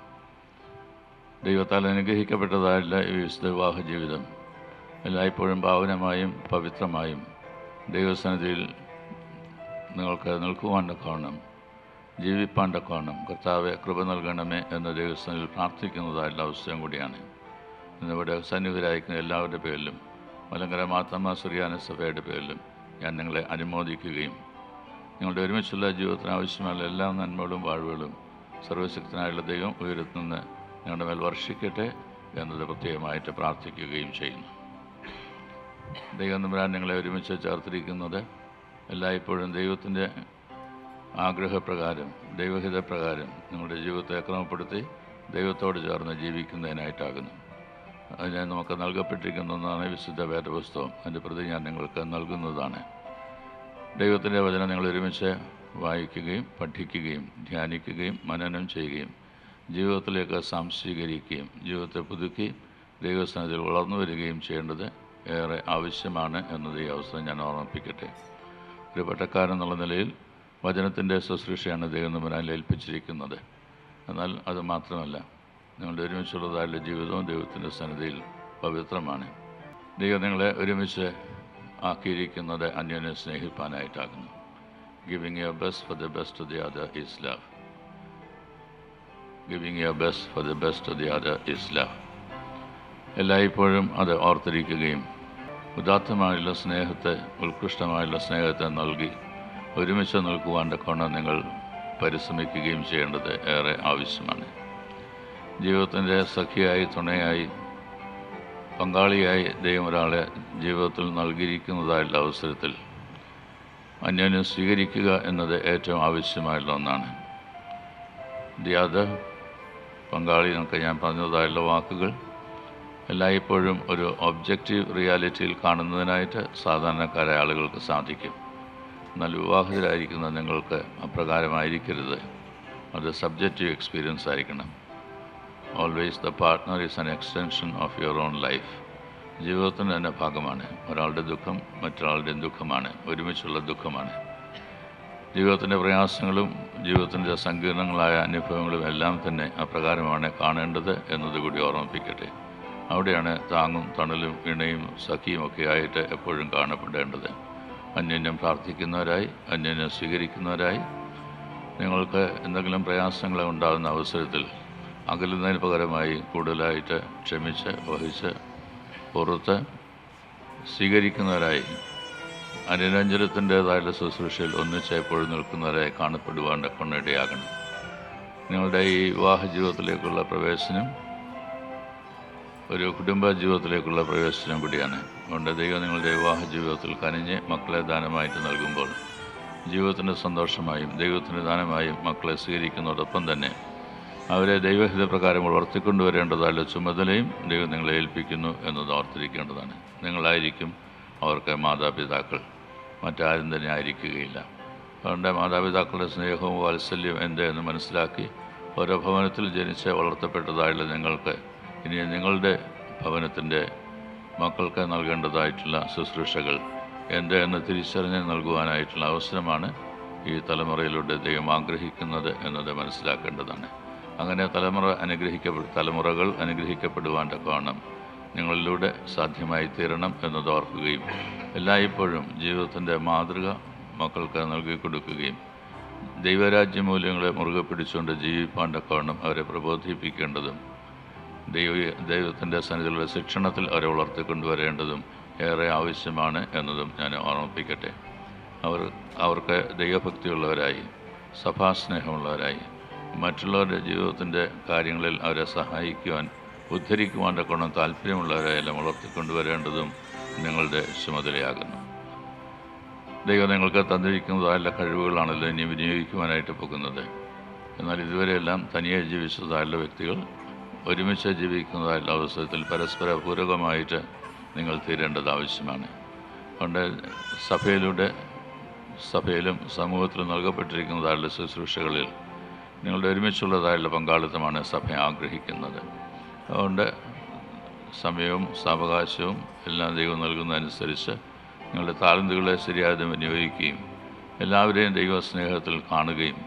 [SPEAKER 6] ദൈവത്താൽ അനുഗ്രഹിക്കപ്പെട്ടതായുള്ള ഈ വിശുദ്ധ വിവാഹ ജീവിതം എല്ലായ്പ്പോഴും പാവനമായും പവിത്രമായും ദൈവസന്നിധിയിൽ നിങ്ങൾക്ക് നിൽക്കുവാൻ്റെ കാണണം, ജീവിപ്പാൻ്റെ കാണണം. കർത്താവെ കൃപ നൽകണമേ എന്ന ദൈവസന്നിധിയിൽ പ്രാർത്ഥിക്കുന്നതായുള്ള അവസരം കൂടിയാണ്. ഇന്നിവിടെ സന്നിഹിതരായിരിക്കുന്ന എല്ലാവരുടെ പേരിലും മലങ്കര മാർത്തമ്മ സുറിയാനി സഭയുടെ പേരിലും ഞാൻ നിങ്ങളെ അനുമോദിക്കുകയും നിങ്ങളുടെ ഒരുമിച്ചുള്ള ജീവിതത്തിന് ആവശ്യമായ എല്ലാ നന്മകളും വാഴ്വുകളും സർവശക്തനായുള്ള ദൈവം ഉയരത്തുനിന്ന് ഞങ്ങളുടെ മേൽ വർഷിക്കട്ടെ എന്നത് പ്രത്യേകമായിട്ട് പ്രാർത്ഥിക്കുകയും ചെയ്യുന്നു. ദൈവം തമ്പുരാൻ നിങ്ങളെ ഒരുമിച്ച് ചേർത്തിരിക്കുന്നത് എല്ലായ്പ്പോഴും ദൈവത്തിൻ്റെ ആഗ്രഹപ്രകാരം ദൈവഹിതപ്രകാരം നിങ്ങളുടെ ജീവിതത്തെ ക്രമപ്പെടുത്തി ദൈവത്തോട് ചേർന്ന് ജീവിക്കുന്നതിനായിട്ടാകുന്നു. അതിന് നമുക്ക് നൽകപ്പെട്ടിരിക്കുന്നതാണ് വിശുദ്ധ വേദപുസ്തകം. അതിൻ്റെ പ്രതി ഞാൻ നിങ്ങൾക്ക് നൽകുന്നതാണ്. ദൈവത്തിൻ്റെ വചനം നിങ്ങൾ ഒരുമിച്ച് വായിക്കുകയും പഠിക്കുകയും ധ്യാനിക്കുകയും മനനം ചെയ്യുകയും ജീവിതത്തിലേക്ക് സംശീകരിക്കുകയും ജീവിതത്തെ പുതുക്കി ദൈവസ്ഥാനത്തിൽ വളർന്നു വരികയും ചെയ്യേണ്ടത് ഏറെ ആവശ്യമാണ് എന്നത് ഈ അവസരം ഞാൻ ഓർമ്മിപ്പിക്കട്ടെ. ഒരു പട്ടക്കാരെന്നുള്ള നിലയിൽ വചനത്തിൻ്റെ ശുശ്രൂഷയാണ് ദൈവം തമ്പുരാൻ ഏൽപ്പിച്ചിരിക്കുന്നത്. എന്നാൽ അത് മാത്രമല്ല, നിങ്ങളുടെ ഒരുമിച്ചുള്ളതായുള്ള ജീവിതവും ദൈവത്തിൻ്റെ സന്നിധിയിൽ പവിത്രമാണ്. ദൈവം നിങ്ങളെ ഒരുമിച്ച് ആക്കിയിരിക്കുന്നത് അന്യോന്യം സ്നേഹിപ്പാനായിട്ടാകുന്നു. Giving your best for the best of the other is love. Giving your best for the best of the other is love. എല്ലായ്പ്പോഴും അത് ഓർത്തിരിക്കുകയും ഉദാത്തമായുള്ള സ്നേഹത്തെ, ഉത്കൃഷ്ടമായുള്ള സ്നേഹത്തെ നൽകി ഒരുമിച്ച് നിൽക്കുവാൻ്റെ കോണം നിങ്ങൾ പരിശ്രമിക്കുകയും ചെയ്യേണ്ടത് ഏറെ ആവശ്യമാണ്. ജീവിതത്തിൻ്റെ സഖിയായി, തുണയായി, പങ്കാളിയായി ദൈവം ഒരാളെ ജീവിതത്തിൽ നൽകിയിരിക്കുന്നതായുള്ള അവസരത്തിൽ അന്യോന്യം സ്വീകരിക്കുക എന്നത് ഏറ്റവും ആവശ്യമായുള്ള ഒന്നാണ്. പങ്കാളി എന്നൊക്കെ ഞാൻ പറഞ്ഞതായുള്ള വാക്കുകൾ എല്ലായ്പ്പോഴും ഒരു ഒബ്ജക്റ്റീവ് റിയാലിറ്റിയിൽ കാണുന്നതിനായിട്ട് സാധാരണക്കാരായ ആളുകൾക്ക് സാധിക്കും. എന്നാൽ വിവാഹിതരായിരിക്കുന്ന നിങ്ങൾക്ക് അപ്രകാരമായിരിക്കരുത്. അത് സബ്ജക്റ്റീവ് എക്സ്പീരിയൻസ് ആയിരിക്കണം. Always the partner is an extension of your own life. ജീവിതത്തിൻ്റെ തന്നെ ഭാഗമാണ്. ഒരാളുടെ ദുഃഖം മറ്റൊരാളുടെയും ദുഃഖമാണ്, ഒരുമിച്ചുള്ള ദുഃഖമാണ്. ജീവിതത്തിൻ്റെ പ്രയാസങ്ങളും ജീവിതത്തിൻ്റെ സങ്കീർണങ്ങളായ അനുഭവങ്ങളും എല്ലാം തന്നെ അപ്രകാരമാണ് കാണേണ്ടത് എന്നതുകൂടി ഓർമ്മിപ്പിക്കട്ടെ. അവിടെയാണ് താങ്ങും തണലും ഇണയും സഖിയും ഒക്കെ ആയിട്ട് എപ്പോഴും കാണപ്പെടേണ്ടത്. അന്യോന്യം പ്രാർത്ഥിക്കുന്നവരായി, അന്യോന്യം സ്വീകരിക്കുന്നവരായി. നിങ്ങൾക്ക് എന്തെങ്കിലും പ്രയാസങ്ങൾ ഉണ്ടാകുന്ന അവസരത്തിൽ അകലുന്നതിന് പകരമായി കൂടുതലായിട്ട് ക്ഷമിച്ച് വഹിച്ച് പുറത്ത് സ്വീകരിക്കുന്നവരായി, അനുരഞ്ജനത്തിൻ്റേതായുള്ള ശുശ്രൂഷയിൽ ഒന്നിച്ച് എപ്പോഴും നിൽക്കുന്നവരായി കാണപ്പെടുവാൻ കൊണ്ടിടയാകണം. നിങ്ങളുടെ ഈ വിവാഹ ജീവിതത്തിലേക്കുള്ള പ്രവേശനം ഒരു കുടുംബ ജീവിതത്തിലേക്കുള്ള പ്രവേശനം കൂടിയാണ്. അതുകൊണ്ട് ദൈവം നിങ്ങളുടെ വിവാഹ ജീവിതത്തിൽ കനിഞ്ഞ് മക്കളെ ദാനമായിട്ട് നൽകുമ്പോൾ ജീവിതത്തിൻ്റെ സന്തോഷമായും ദൈവത്തിൻ്റെ ദാനമായും മക്കളെ സ്വീകരിക്കുന്നതോടൊപ്പം തന്നെ അവരെ ദൈവഹിതപ്രകാരം വളർത്തിക്കൊണ്ടുവരേണ്ടതായുള്ള ചുമതലയും ദൈവം നിങ്ങളെ ഏൽപ്പിക്കുന്നു എന്നത് ഓർത്തിരിക്കേണ്ടതാണ്. നിങ്ങളായിരിക്കും അവർക്ക് മാതാപിതാക്കൾ, മറ്റാരും തന്നെ ആയിരിക്കുകയില്ല. അതുകൊണ്ട് മാതാപിതാക്കളുടെ സ്നേഹവും വാത്സല്യവും എന്തെന്ന് മനസ്സിലാക്കി ഓരോ ഭവനത്തിൽ ജനിച്ച് വളർത്തപ്പെട്ടതായുള്ള നിങ്ങൾക്ക് ഇനി നിങ്ങളുടെ ഭവനത്തിൻ്റെ മക്കൾക്ക് നൽകേണ്ടതായിട്ടുള്ള ശുശ്രൂഷകൾ എന്തെന്ന് തിരിച്ചറിഞ്ഞ് നൽകുവാനായിട്ടുള്ള അവസരമാണ് ഈ തലമുറയിലൂടെ ദൈവം ആഗ്രഹിക്കുന്നത് എന്നത് മനസ്സിലാക്കേണ്ടതാണ്. അങ്ങനെ തലമുറകൾ അനുഗ്രഹിക്കപ്പെടുവാൻ തക്കവണ്ണം നിങ്ങളിലൂടെ സാധ്യമായി തീരണം എന്നത് ഓർക്കുകയും എല്ലായ്പ്പോഴും ജീവിതത്തിൻ്റെ മാതൃക മക്കൾക്ക് നൽകി കൊടുക്കുകയും ദൈവരാജ്യ മൂല്യങ്ങളെ മുറുകെ പിടിച്ചുകൊണ്ട് ജീവിപ്പാൻ തക്കവണ്ണം അവരെ പ്രബോധിപ്പിക്കേണ്ടതും ദൈവത്തിൻ്റെ സന്നിധിയിലുള്ള ശിക്ഷണത്തിൽ അവരെ വളർത്തിക്കൊണ്ടുവരേണ്ടതും ഏറെ ആവശ്യമാണ് എന്നതും ഞാൻ ഓർമ്മിപ്പിക്കട്ടെ. അവർക്ക് ദൈവഭക്തിയുള്ളവരായി, സഭാസ്നേഹമുള്ളവരായി, മറ്റുള്ളവരുടെ ജീവിതത്തിൻ്റെ കാര്യങ്ങളിൽ അവരെ സഹായിക്കുവാൻ, ഉദ്ധരിക്കുവാൻ തക്കവണ്ണം താല്പര്യമുള്ളവരെയെല്ലാം വളർത്തിക്കൊണ്ടുവരേണ്ടതും നിങ്ങളുടെ ചുമതലയാകുന്നു. ദൈവം നിങ്ങൾക്ക് തന്നിരിക്കുന്നതായുള്ള കഴിവുകളാണല്ലോ ഇനി വിനിയോഗിക്കുവാനായിട്ട് പോകുന്നത്. എന്നാൽ ഇതുവരെയെല്ലാം തനിയെ ജീവിച്ചതായുള്ള വ്യക്തികൾ ഒരുമിച്ച് ജീവിക്കുന്നതായുള്ള അവസരത്തിൽ പരസ്പര പൂരകമായിട്ട് നിങ്ങൾ തീരേണ്ടത് ആവശ്യമാണ്. അതുകൊണ്ട് സഭയിലും സമൂഹത്തിലും നൽകപ്പെട്ടിരിക്കുന്നതായുള്ള ശുശ്രൂഷകളിൽ നിങ്ങളുടെ ഒരുമിച്ചുള്ളതായുള്ള പങ്കാളിത്തമാണ് സഭ ആഗ്രഹിക്കുന്നത്. അതുകൊണ്ട് സമയവും സാവകാശവും എല്ലാം ദൈവം നൽകുന്നതനുസരിച്ച് നിങ്ങളുടെ താലന്തുകളെ ശരിയാതെ വിനിയോഗിക്കുകയും എല്ലാവരെയും ദൈവസ്നേഹത്തിൽ കാണുകയും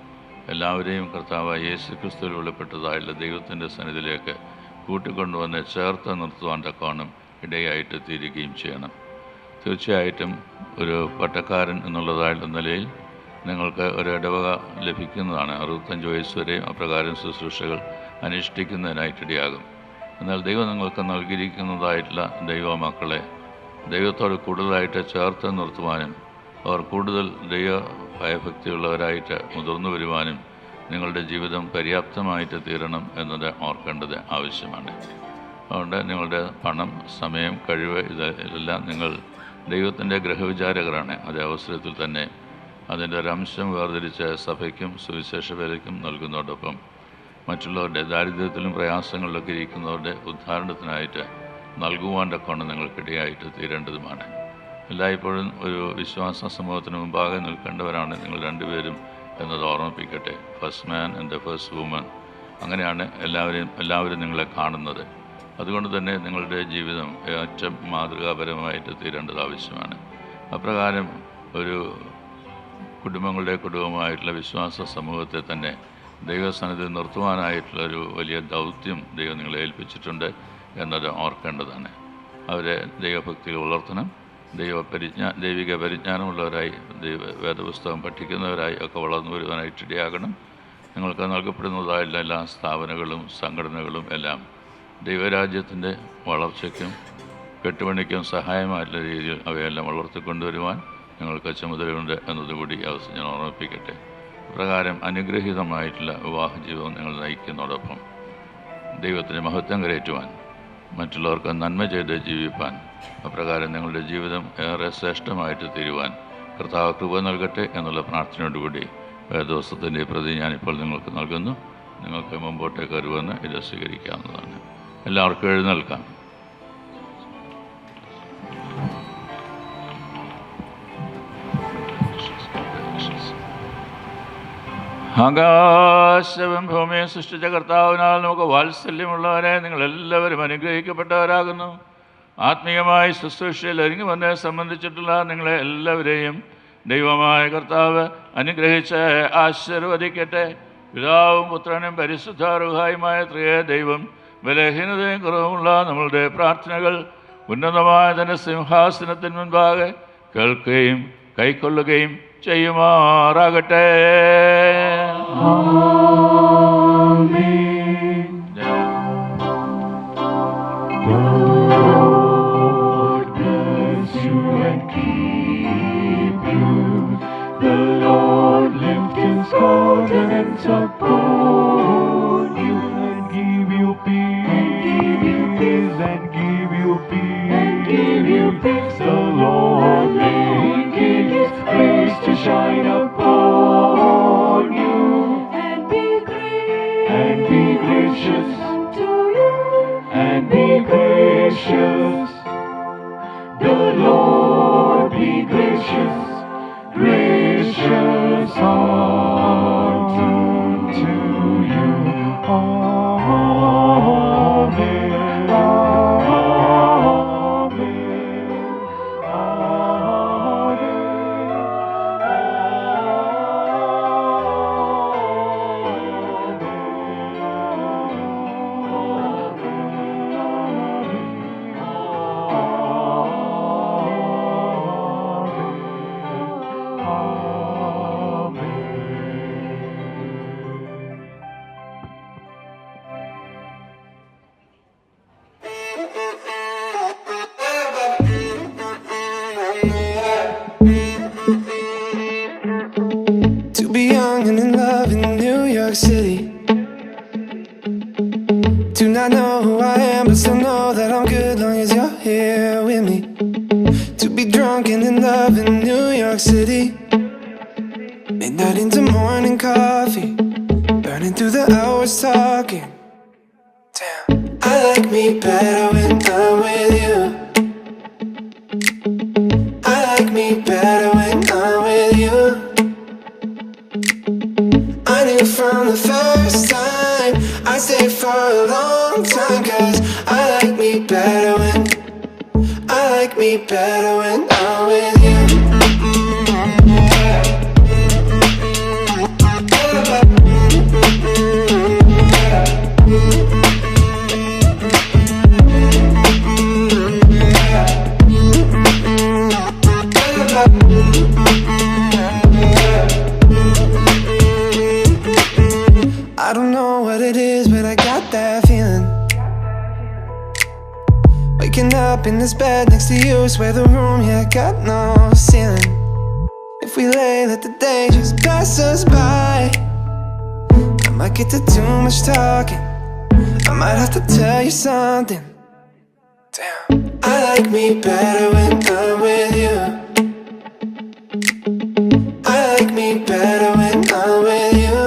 [SPEAKER 6] എല്ലാവരെയും കർത്താവായ യേശു ക്രിസ്തുവിൽ വെളിപ്പെട്ടതായുള്ള ദൈവത്തിൻ്റെ സന്നിധിയിലേക്ക് കൂട്ടിക്കൊണ്ടുവന്ന് ചേർത്ത് നിർത്തുവാൻ തക്കവണ്ണം ഇടയായിട്ട് തീരുകയും ചെയ്യണം. തീർച്ചയായിട്ടും ഒരു പട്ടക്കാരൻ എന്നുള്ളതായുള്ള നിലയിൽ നിങ്ങൾക്ക് ഒരു ഇടവക ലഭിക്കുന്നതാണ്. 65 വയസ്സ് വരെയും അപ്രകാരം ശുശ്രൂഷകൾ അനുഷ്ഠിക്കുന്നതിനായിട്ടിടയാകും. എന്നാൽ ദൈവം നിങ്ങൾക്ക് നൽകിയിരിക്കുന്നതായിട്ടുള്ള ദൈവമക്കളെ ദൈവത്തോട് കൂടുതലായിട്ട് ചേർത്ത് നിർത്തുവാനും അവർ കൂടുതൽ ദൈവ ഭയഭക്തിയുള്ളവരായിട്ട് മുതിർന്നു വരുവാനും നിങ്ങളുടെ ജീവിതം പര്യാപ്തമായിട്ട് തീരണം എന്നത് ഓർക്കേണ്ടത് ആവശ്യമാണ്. അതുകൊണ്ട് നിങ്ങളുടെ പണം, സമയം, കഴിവ് ഇതെല്ലാം നിങ്ങൾ ദൈവത്തിൻ്റെ ഗ്രഹവിചാരകരാണ്. അതേ അവസരത്തിൽ തന്നെ അതിൻ്റെ ഒരംശം വേർതിരിച്ച് സഭയ്ക്കും സുവിശേഷ വേലയ്ക്കും നൽകുന്നതോടൊപ്പം മറ്റുള്ളവരുടെ ദാരിദ്ര്യത്തിലും പ്രയാസങ്ങളിലൊക്കെ ഇരിക്കുന്നവരുടെ ഉദ്ധാരണത്തിനായിട്ട് നൽകുവാൻ തക്കവണ്ണം നിങ്ങൾക്കിടയായിട്ട് തീരേണ്ടതുമാണ്. എല്ലായ്പ്പോഴും ഒരു വിശ്വാസ സമൂഹത്തിന് മുമ്പാകെ നിൽക്കേണ്ടവരാണ് നിങ്ങൾ രണ്ടുപേരും എന്നത് ഓർമ്മിപ്പിക്കട്ടെ. First man and the first woman, അങ്ങനെയാണ് എല്ലാവരും നിങ്ങളെ കാണുന്നത്. അതുകൊണ്ട് തന്നെ നിങ്ങളുടെ ജീവിതം ഏറ്റവും മാതൃകാപരമായിട്ട് തീരേണ്ടത് ആവശ്യമാണ്. അപ്രകാരം ഒരു കുടുംബമായിട്ടുള്ള വിശ്വാസ സമൂഹത്തെ തന്നെ ദൈവസന്നിധിയിൽ നിർത്തുവാനായിട്ടുള്ള ഒരു വലിയ ദൗത്യം ദൈവം നിങ്ങളെ ഏൽപ്പിച്ചിട്ടുണ്ട് എന്നത് ഓർക്കേണ്ടതാണ്. അവരെ ദൈവഭക്തിയിൽ വളർത്തണം. ദൈവിക പരിജ്ഞാനമുള്ളവരായി വേദപുസ്തകം പഠിക്കുന്നവരായി ഒക്കെ വളർന്നു വരുവാനായിട്ടിടയാകണം. നിങ്ങൾക്ക് നൽകപ്പെടുന്നതായുള്ള എല്ലാ സ്ഥാപനങ്ങളും സംഘടനകളും എല്ലാം ദൈവരാജ്യത്തിൻ്റെ വളർച്ചയ്ക്കും കെട്ടുപണിക്കും സഹായമായിട്ടുള്ള രീതിയിൽ അവയെല്ലാം വളർത്തിക്കൊണ്ടുവരുവാൻ നിങ്ങൾക്ക് ചുമതലയുണ്ട് എന്നതുകൂടി ഞാൻ ഓർമ്മിപ്പിക്കട്ടെ. പ്രകാരം അനുഗ്രഹീതമായിട്ടുള്ള വിവാഹ ജീവിതം നിങ്ങൾ നയിക്കുന്നതോടൊപ്പം ദൈവത്തിന് മഹത്വം കരയറ്റുവാൻ, മറ്റുള്ളവർക്ക് നന്മ ചെയ്ത് ജീവിപ്പാൻ, അപ്രകാരം നിങ്ങളുടെ ജീവിതം ഏറെ ശ്രേഷ്ഠമായിട്ട് തീരുവാൻ കർത്താവ് കൃപ നൽകട്ടെ എന്നുള്ള പ്രാർത്ഥനയോടുകൂടി വേദോസ്തത്തിൻ്റെ പ്രതി ഞാനിപ്പോൾ നിങ്ങൾക്ക് നൽകുന്നു. നിങ്ങൾക്ക് മുമ്പോട്ടേക്ക് വരുമെന്ന് ഇത് സ്വീകരിക്കാവുന്നതാണ്. എല്ലാവർക്കും എഴുന്നേൽക്കാം. ആകാശവും ഭൂമിയും സൃഷ്ടിച്ച കർത്താവിനാൽ നമുക്ക് വാത്സല്യമുള്ളവരെ നിങ്ങളെല്ലാവരും അനുഗ്രഹിക്കപ്പെട്ടവരാകുന്നു. ആത്മീയമായി ശുശ്രൂഷയിൽ ഒരുങ്ങി വന്നെ സംബന്ധിച്ചിട്ടുള്ള നിങ്ങളെ എല്ലാവരെയും ദൈവമായ കർത്താവ് അനുഗ്രഹിച്ച് ആശീർവദിക്കട്ടെ. പിതാവും പുത്രനും പരിശുദ്ധ റൂഹായുമായ ത്രിയേക ദൈവം ബലഹീനതയും കുറവുമുള്ള നമ്മളുടെ പ്രാർത്ഥനകൾ ഉന്നതമായ തൻ്റെ സിംഹാസനത്തിന് മുൻപാകെ കേൾക്കുകയും കൈക്കൊള്ളുകയും ചെയ്യുമാറാകട്ടെ.
[SPEAKER 7] The Lord lift his countenance upon you and give you peace, and give you peace. The Lord make his face to shine upon you and be gracious to you, and be gracious. The Lord be gracious unto you. Amen.
[SPEAKER 3] City. Do not know who I am, but still know that I'm good long as you're here with me. To be drunk and in love in New York City. Midnight into morning coffee, burning through the hours talking. Damn, I like me better when I'm with you. I like me better when I'm with you. I knew from the first time I'd stay for a long time, 'cause I like me better when I'm with you. I don't know what it is, but I got that feeling. Waking up in this bed next to you, swear the room, yeah, got no ceiling. If we lay, let the day just pass us by. I might get to too much talking, I might have to tell you something. Damn, I like me better when I'm with you. I like me better when I'm with you.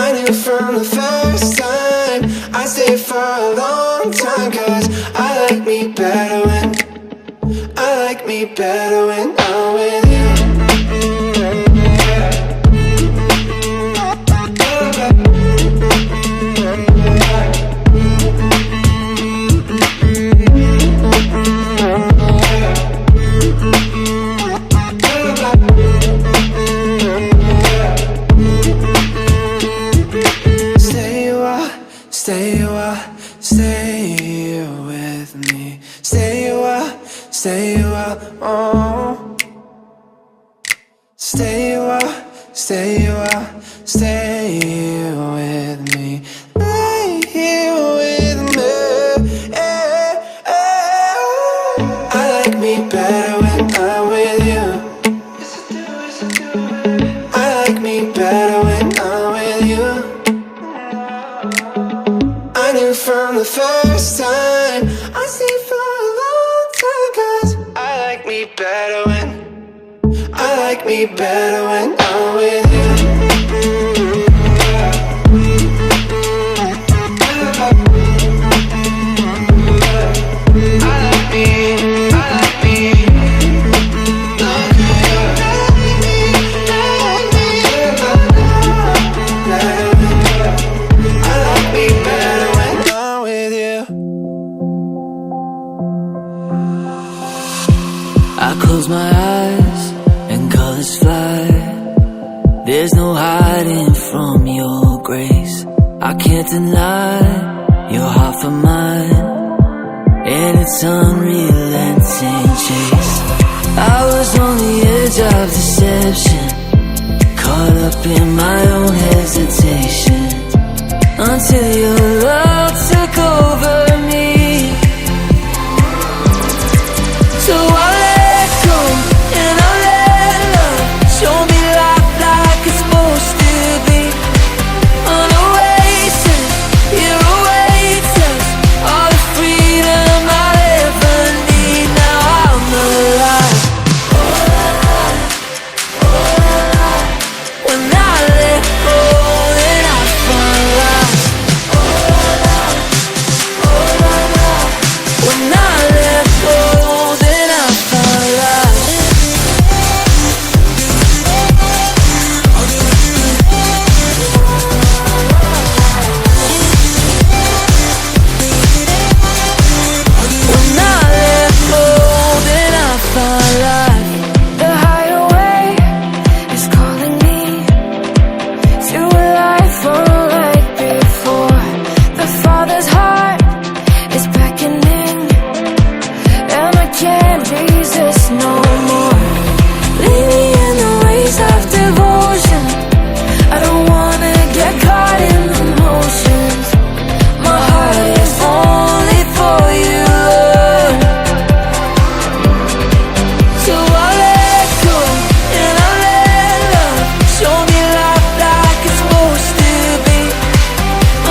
[SPEAKER 3] I knew from the first time I'd stay for a long time, 'cause I like me better when I'm with you. Stay with me. Stay a while, oh. Stay a while, stay with me. Lay here with me. I like me better when I'm with you. I like me better when I'm with you. I knew from the first time I stayed for a long time, 'cause I like me better when I'm with you. I like me.
[SPEAKER 2] I close my eyes and colors fly. There's no hiding from your grace. I can't deny your heart for mine, and its unrelenting chase. I was on the edge of deception, caught up in my own hesitation, until your love took over me. So I let go and I let love show me life like it's supposed to be. An oasis, here awaits us, all the freedom I'll ever need. Now I'm alive. When I let go, then I find life. When I let go, then I find life. When I let go, then I find life.
[SPEAKER 1] The highway is calling me to a life unlike before. The Father's heart is beckoning, and I can't resist no more. Lead me in the ways of devotion. I don't wanna get caught in emotions. My heart is only for you, Lord. So I let go and I let love show me life like it's supposed to be.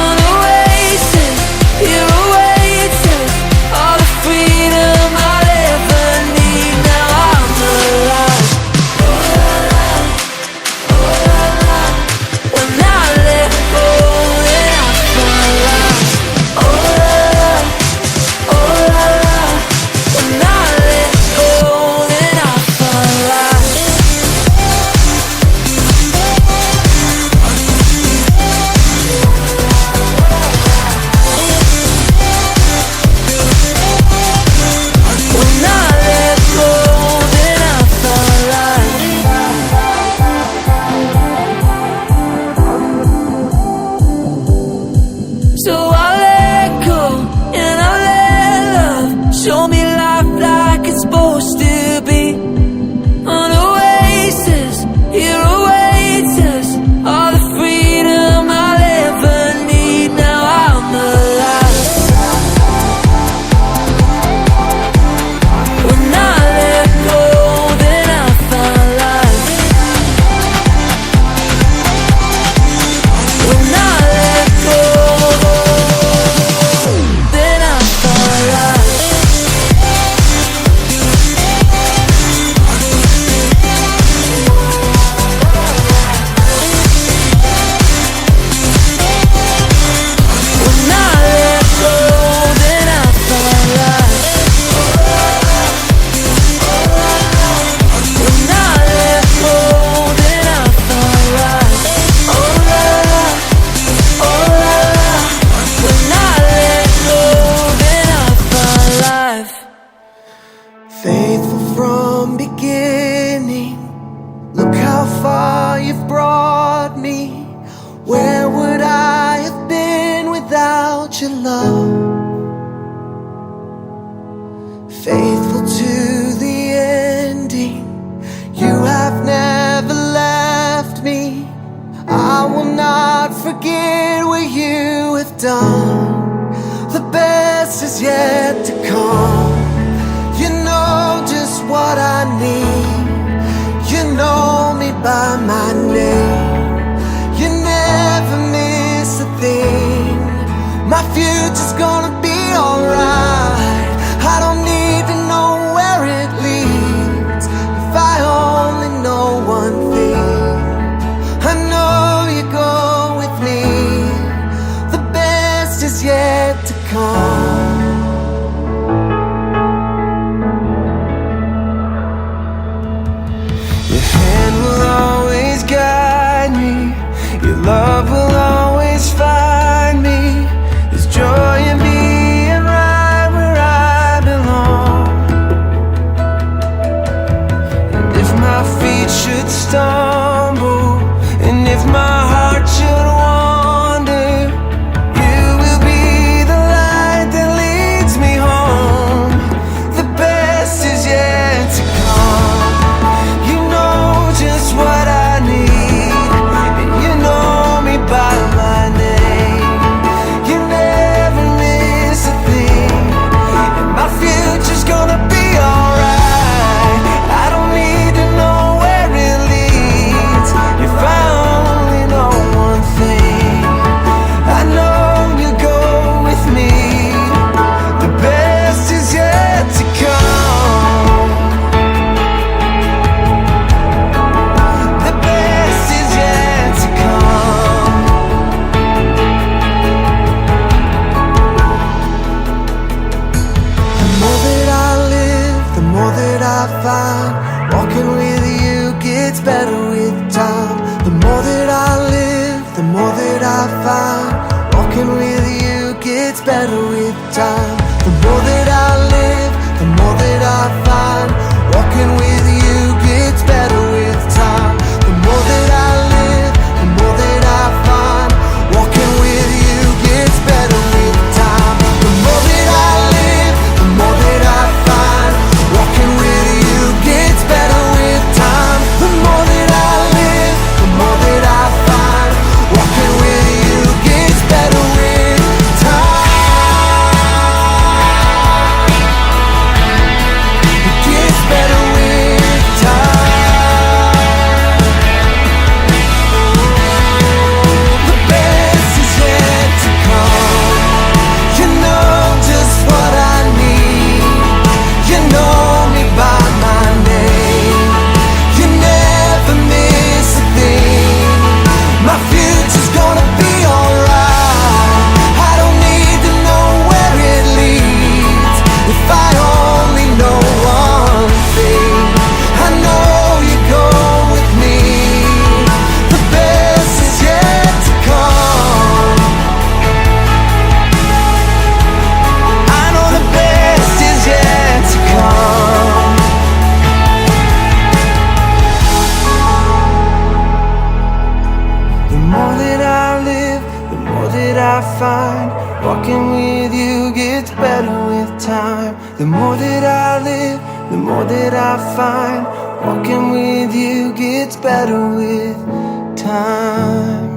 [SPEAKER 1] An oasis, here awaits us, all the freedom I'll ever need. Now I'm alive. When I let go, then I find life. When I let go, then I find life. When I let go, then I find life. So I let go and I let love show me life like it's supposed to be. An oasis, here awaits us, all the freedom I'll ever need. Now I'm alive. When I let go, then I find life. When I let go, then I find life. When I let go, then I find life. When I let go, then I find life. Oh la la, oh la la. When I let go, then I find life.
[SPEAKER 2] Faithful from beginning, look how far you've brought me. Where would I have been without your love? Faithful to the ending, you have never left me. I will not forget what you have done. The best is yet to come. You know just what I need. You know me by my name. You never miss a thing. My future's gonna be alright. I don't need to know where it leads. If I only know one thing, I know you go with me. The best is yet to come. Your hand will always guide me. Your love will always find me. There's joy in being with time. The more that I live, the more that I find. Walking with you gets better with time. The more that I live, the more that I find. Walking with you gets better with time. The more that I live, the more that I find. Walking with you gets better with time. The more that I live, the more that I find. Walking with you gets better with time. It gets better with time. The best is yet to come. You know just what I need. You know me by my name. You never miss a thing. My future's gonna be alright. I don't need to know where it leads. If I only know one thing, I know you go with me. The best is yet to come. I know the best is yet to come. The more that I live, the more that I find. Walking with you gets better with time. The more that I live, the more that I find. Walking with you gets better with time.